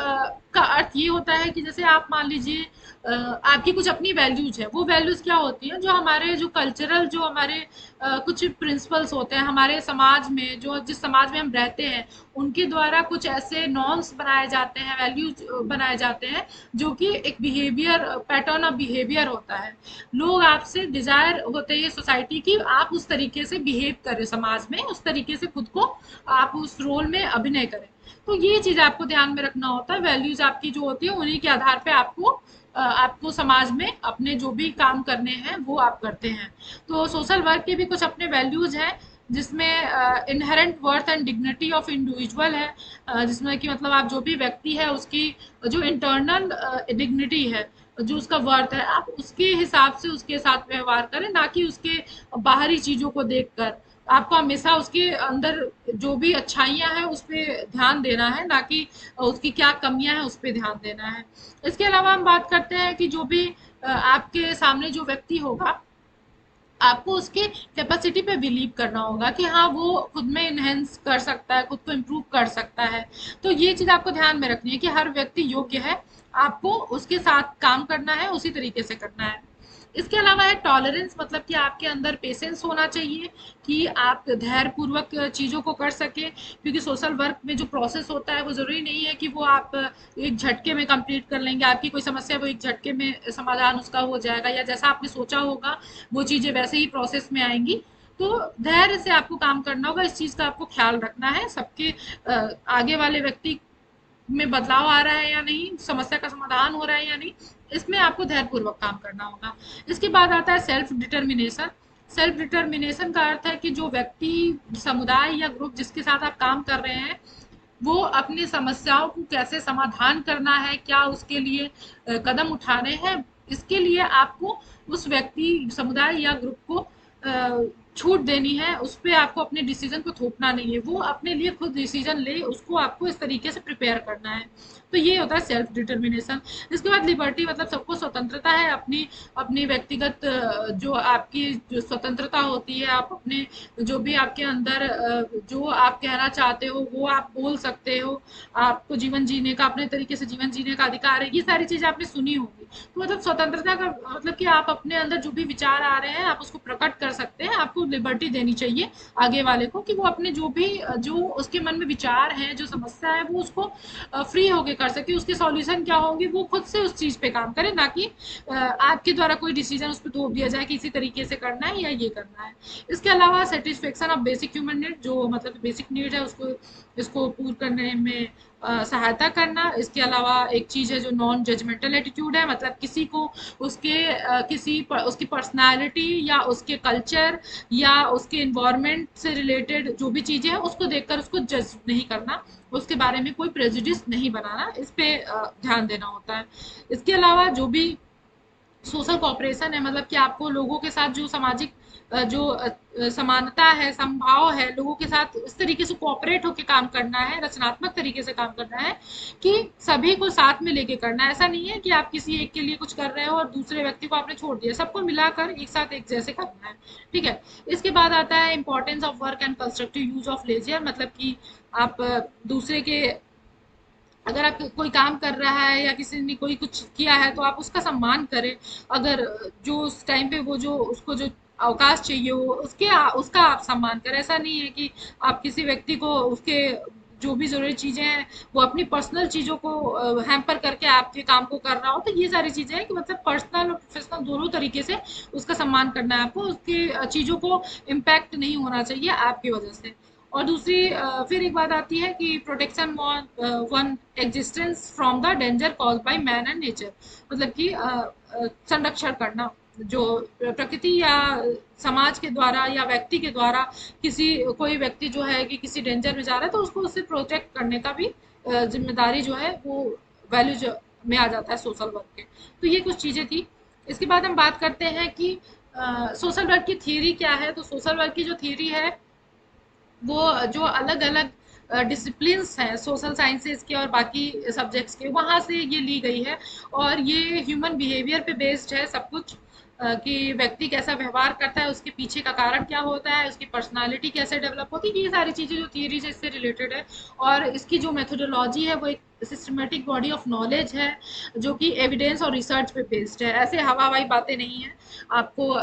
का अर्थ ये होता है कि जैसे आप मान लीजिए आपकी कुछ अपनी वैल्यूज है। वो वैल्यूज क्या होती हैं, जो हमारे जो कल्चरल, जो हमारे कुछ प्रिंसिपल्स होते हैं हमारे समाज में, जो जिस समाज में हम रहते हैं, उनके द्वारा कुछ ऐसे नॉर्म्स बनाए जाते हैं, वैल्यूज बनाए जाते हैं, जो कि एक बिहेवियर, पैटर्न ऑफ बिहेवियर होता है। लोग आपसे डिजायर होते हैं सोसाइटी की, आप उस तरीके से बिहेव करें समाज में, उस तरीके से खुद को आप उस रोल में अभिनय करें। तो ये चीज आपको ध्यान में रखना होता है। वैल्यूज आपकी जो होती है, उन्हीं के आधार पे आपको समाज में अपने जो भी काम करने हैं वो आप करते हैं। तो सोशल वर्क के भी कुछ अपने वैल्यूज हैं, जिसमें inherent worth and dignity of individual है। जिसमें कि मतलब आप जो भी व्यक्ति है, उसकी जो इंटरनल डिग्निटी है, जो उसका वर्थ है, आप उसके हिसाब से उसके साथ व्यवहार करें, ना कि उसके बाहरी चीजों को देखकर। आपको हमेशा उसके अंदर जो भी अच्छाइयाँ हैं उस पे ध्यान देना है, ना कि उसकी क्या कमियां हैं उस पे ध्यान देना है। इसके अलावा हम बात करते हैं कि जो भी आपके सामने जो व्यक्ति होगा, आपको उसके कैपेसिटी पे बिलीव करना होगा कि हाँ, वो खुद में इनहेंस कर सकता है, खुद को इम्प्रूव कर सकता है। तो ये चीज़ आपको ध्यान में रखनी है कि हर व्यक्ति योग्य है, आपको उसके साथ काम करना है, उसी तरीके से करना है। इसके अलावा है टॉलरेंस, मतलब कि आपके अंदर पेशेंस होना चाहिए कि आप धैर्यपूर्वक चीज़ों को कर सकें। क्योंकि सोशल वर्क में जो प्रोसेस होता है, वो ज़रूरी नहीं है कि वो आप एक झटके में कंप्लीट कर लेंगे। आपकी कोई समस्या, वो एक झटके में समाधान उसका हो जाएगा, या जैसा आपने सोचा होगा वो चीज़ें वैसे ही प्रोसेस में आएंगी। तो धैर्य से आपको काम करना होगा, इस चीज़ का आपको ख्याल रखना है। सबके आगे वाले व्यक्ति में बदलाव आ रहा है या नहीं, समस्या का समाधान हो रहा है या नहीं, इसमें आपको धैर्यपूर्वक काम करना होगा। इसके बाद आता है सेल्फ डिटर्मिनेशन। सेल्फ डिटर्मिनेशन का अर्थ है कि जो व्यक्ति, समुदाय या ग्रुप जिसके साथ आप काम कर रहे हैं, वो अपनी समस्याओं को कैसे समाधान करना है, क्या उसके लिए कदम उठाने हैं, इसके लिए आपको उस व्यक्ति, समुदाय या ग्रुप को छूट देनी है। उस पर आपको अपने डिसीजन को थोपना नहीं है। वो अपने लिए खुद डिसीजन ले, उसको आपको इस तरीके से प्रिपेयर करना है। तो ये होता है सेल्फ डिटर्मिनेशन। इसके बाद लिबर्टी मतलब सबको स्वतंत्रता है, अपनी अपनी व्यक्तिगत जो आपकी जो स्वतंत्रता होती है, आप अपने जो भी आपके अंदर जो आप कहना चाहते हो वो आप बोल सकते हो, आपको जीवन जीने का अपने तरीके से जीवन जीने का अधिकार है, ये सारी चीजें आपने सुनी होगी। तो मतलब स्वतंत्रता का मतलब कि आप अपने अंदर जो भी विचार आ रहे हैं आप उसको प्रकट कर सकते हैं, आपको लिबर्टी देनी चाहिए आगे वाले को कि वो अपने जो भी जो उसके मन में विचार हैं, जो समस्या है वो उसको फ्री होके कर सके, उसके सॉल्यूशन क्या होंगे वो खुद से उस चीज पे काम करे, ना कि आपके द्वारा कोई डिसीजन उस पर थोप दिया जाए कि इसी तरीके से करना है या ये करना है। इसके अलावा satisfaction of basic human need, जो मतलब बेसिक नीड है उसको इसको पूर्ण करने में सहायता करना। इसके अलावा एक चीज़ है जो नॉन जजमेंटल एटीट्यूड है, मतलब किसी को उसके उसकी पर्सनालिटी या उसके कल्चर या उसके इन्वायरमेंट से रिलेटेड जो भी चीज़ें हैं उसको देखकर उसको जज नहीं करना, उसके बारे में कोई प्रेजुडिस नहीं बनाना, इस पे ध्यान देना होता है। इसके अलावा जो भी सोशल कॉपरेशन है, मतलब कि आपको लोगों के साथ जो सामाजिक जो समानता है, समभाव है, लोगों के साथ इस तरीके से कोऑपरेट होकर काम करना है, रचनात्मक तरीके से काम करना है कि सभी को साथ में लेके करना है। ऐसा नहीं है कि आप किसी एक के लिए कुछ कर रहे हो और दूसरे व्यक्ति को आपने छोड़ दिया, सबको मिलाकर एक साथ एक जैसे करना है। ठीक है। इसके बाद आता है importance of work and constructive use of leisure, मतलब कि आप दूसरे के अगर आप कोई काम कर रहा है या किसी ने कोई कुछ किया है तो आप उसका सम्मान करें। अगर जो उस टाइम पे वो जो उसको जो अवकाश चाहिए हो उसका आप सम्मान करें। ऐसा नहीं है कि आप किसी व्यक्ति को उसके जो भी ज़रूरी चीज़ें हैं वो अपनी पर्सनल चीज़ों को हैम्पर करके आपके काम को कर रहा हो। तो ये सारी चीज़ें हैं कि मतलब पर्सनल और प्रोफेशनल दोनों तरीके से उसका सम्मान करना है आपको, उसकी चीज़ों को इम्पैक्ट नहीं होना चाहिए आपकी वजह से। और दूसरी फिर एक बात आती है कि protection one existence from the danger cause by man and nature, मतलब कि संरक्षण करना जो प्रकृति या समाज के द्वारा या व्यक्ति के द्वारा किसी कोई व्यक्ति जो है कि किसी डेंजर में जा रहा है तो उसको उससे प्रोटेक्ट करने का भी जिम्मेदारी जो है वो वैल्यू में आ जाता है सोशल वर्क के। तो ये कुछ चीज़ें थी। इसके बाद हम बात करते हैं कि सोशल वर्क की थ्योरी क्या है। तो सोशल वर्क की जो थ्योरी है वो जो अलग-अलग डिसिप्लिन्स हैं सोशल साइंसेज के और बाकी सब्जेक्ट्स के, वहाँ से ये ली गई है। और ये ह्यूमन बिहेवियर पे बेस्ड है सब कुछ, कि व्यक्ति कैसा व्यवहार करता है, उसके पीछे का कारण क्या होता है, उसकी पर्सनालिटी कैसे डेवलप होती है, ये सारी चीज़ें जो थियरीज है इससे रिलेटेड है। और इसकी जो मेथोडोलॉजी है वो एक सिस्टमेटिक बॉडी ऑफ नॉलेज है जो कि एविडेंस और रिसर्च पे बेस्ड है, ऐसे हवा हवाई बातें नहीं है। आपको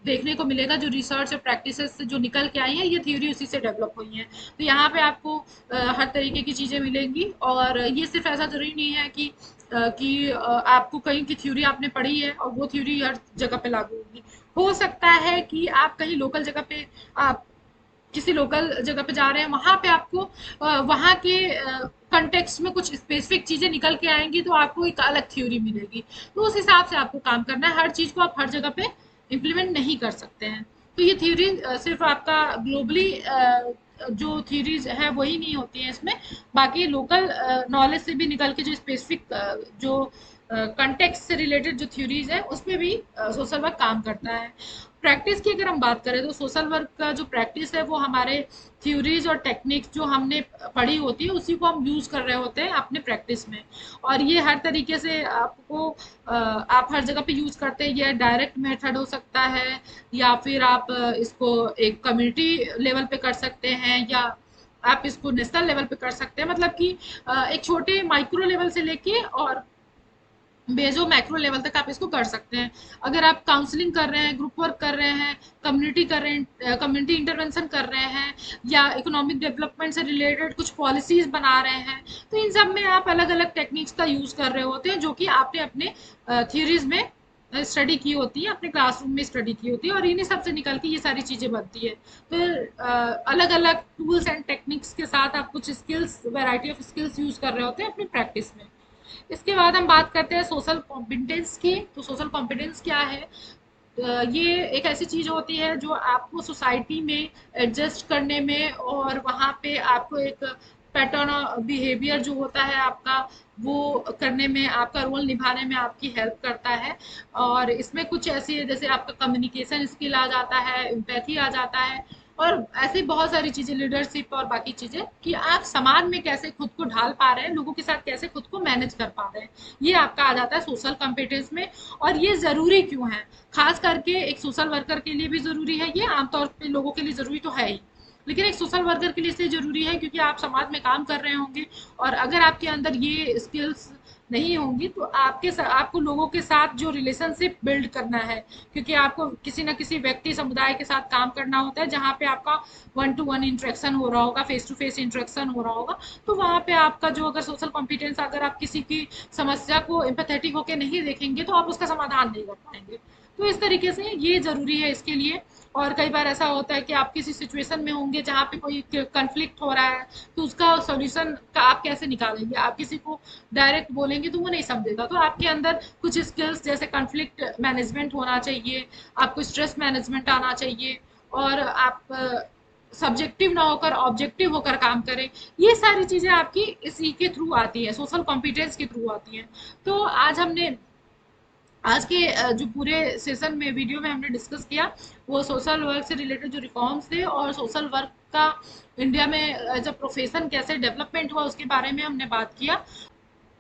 देखने को मिलेगा जो रिसर्च और प्रैक्टिसेस से जो निकल के आई हैं ये थ्योरी उसी से डेवलप हुई हैं। तो यहाँ पे आपको हर तरीके की चीज़ें मिलेंगी। और ये सिर्फ ऐसा ज़रूरी नहीं है कि आपको कहीं की थ्योरी आपने पढ़ी है और वो थ्योरी हर जगह पे लागू होगी। हो सकता है कि आप कहीं लोकल जगह पे आप किसी लोकल जगह पे जा रहे हैं, वहाँ पे आपको वहाँ के कंटेक्स्ट में कुछ स्पेसिफिक चीज़ें निकल के आएंगी तो आपको एक अलग थ्योरी मिलेगी। तो उस हिसाब से आपको काम करना है, हर चीज़ को आप हर जगह पे इम्प्लीमेंट नहीं कर सकते हैं। तो ये थ्योरी सिर्फ आपका ग्लोबली जो थ्योरीज है वही नहीं होती है इसमें, बाकी लोकल नॉलेज से भी निकल के जो स्पेसिफिक जो कंटेक्स्ट से रिलेटेड जो थ्योरीज है उसमें भी सोशल वर्क काम करता है। प्रैक्टिस की अगर हम बात करें तो सोशल वर्क का जो प्रैक्टिस है वो हमारे थ्योरीज और टेक्निक्स जो हमने पढ़ी होती है उसी को हम यूज़ कर रहे होते हैं अपने प्रैक्टिस में। और ये हर तरीके से आपको आप हर जगह पे यूज़ करते हैं। ये डायरेक्ट मेथड हो सकता है या फिर आप इसको एक कम्युनिटी लेवल पे कर सकते हैं या आप इसको नेशनल लेवल पे कर सकते हैं, मतलब कि एक छोटे माइक्रो लेवल से लेके और बेजो मैक्रो लेवल तक आप इसको कर सकते हैं। अगर आप काउंसलिंग कर रहे हैं, ग्रुप वर्क कर रहे हैं, कम्युनिटी कर रहे हैं, कम्युनिटी इंटरवेंशन कर रहे हैं या इकोनॉमिक डेवलपमेंट से रिलेटेड कुछ पॉलिसीज बना रहे हैं, तो इन सब में आप अलग अलग टेक्निक्स का यूज़ कर रहे होते हैं जो कि आपने अपने थियरीज में स्टडी की होती है, अपने क्लासरूम में स्टडी की होती है और इन्हीं सब से निकल के ये सारी चीज़ें बनती है। तो अलग अलग टूल्स एंड टेक्निक्स के साथ आप कुछ skills, variety of skills use कर रहे होते हैं अपनी प्रैक्टिस में। इसके बाद हम बात करते हैं सोशल कॉम्पिटेंस की। तो सोशल कॉम्पिटेंस क्या है? ये एक ऐसी चीज़ होती है जो आपको सोसाइटी में एडजस्ट करने में और वहाँ पे आपको एक पैटर्न बिहेवियर जो होता है आपका वो करने में, आपका रोल निभाने में आपकी हेल्प करता है। और इसमें कुछ ऐसी जैसे आपका कम्युनिकेशन स्किल आ जाता है, एम्पैथी आ जाता है और ऐसे ही बहुत सारी चीजें, लीडरशिप और बाकी चीजें, कि आप समाज में कैसे खुद को ढाल पा रहे हैं, लोगों के साथ कैसे खुद को मैनेज कर पा रहे हैं, ये आपका आ जाता है सोशल कॉम्पिटेंस में। और ये जरूरी क्यों है, खास करके एक सोशल वर्कर के लिए भी जरूरी है, ये आमतौर पे लोगों के लिए जरूरी तो है ही, लेकिन एक सोशल वर्कर के लिए इसलिए जरूरी है क्योंकि आप समाज में काम कर रहे होंगे, और अगर आपके अंदर ये स्किल्स नहीं होंगी तो आपको लोगों के साथ जो रिलेशनशिप बिल्ड करना है, क्योंकि आपको किसी ना किसी व्यक्ति समुदाय के साथ काम करना होता है जहाँ पे आपका वन टू वन इंटरेक्शन हो रहा होगा, फेस टू फेस इंटरेक्शन हो रहा होगा। तो वहाँ पे आपका जो अगर सोशल कॉम्पिटेंस, अगर आप किसी की समस्या को एम्पैथेटिक होकर नहीं देखेंगे तो आप उसका समाधान नहीं कर पाएंगे। तो इस तरीके से ये ज़रूरी है इसके लिए। और कई बार ऐसा होता है कि आप किसी सिचुएशन में होंगे जहाँ पे कोई कन्फ्लिक्ट हो रहा है, तो उसका सॉल्यूशन का आप कैसे निकालेंगे, आप किसी को डायरेक्ट बोलेंगे तो वो नहीं समझेगा। तो आपके अंदर कुछ स्किल्स जैसे कन्फ्लिक्ट मैनेजमेंट होना चाहिए, आपको स्ट्रेस मैनेजमेंट आना चाहिए, और आप सब्जेक्टिव ना होकर ऑब्जेक्टिव होकर काम करें। ये सारी चीज़ें आपकी इसी के थ्रू आती है, सोशल कॉम्पिटेंस के थ्रू आती हैं। तो आज के जो पूरे सेशन में, वीडियो में हमने डिस्कस किया, वो सोशल वर्क से रिलेटेड जो रिफॉर्म्स थे और सोशल वर्क का इंडिया में एज अ प्रोफेशन कैसे डेवलपमेंट हुआ उसके बारे में हमने बात किया।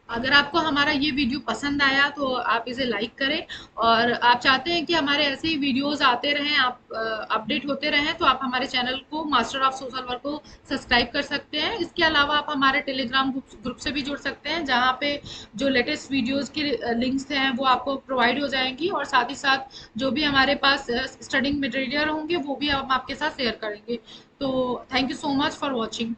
अगर आपको हमारा ये वीडियो पसंद आया तो आप इसे लाइक करें, और आप चाहते हैं कि हमारे ऐसे ही वीडियोस आते रहें, आप अपडेट होते रहें, तो आप हमारे चैनल को मास्टर ऑफ सोशल वर्क को सब्सक्राइब कर सकते हैं। इसके अलावा आप हमारे टेलीग्राम ग्रुप से भी जुड़ सकते हैं, जहाँ पे जो लेटेस्ट वीडियोस के लिंक्स हैं वो आपको प्रोवाइड हो जाएंगी, और साथ ही साथ जो भी हमारे पास स्टडिंग मटेरियल होंगे वो भी हम आपके साथ शेयर करेंगे। तो thank you so much for watching.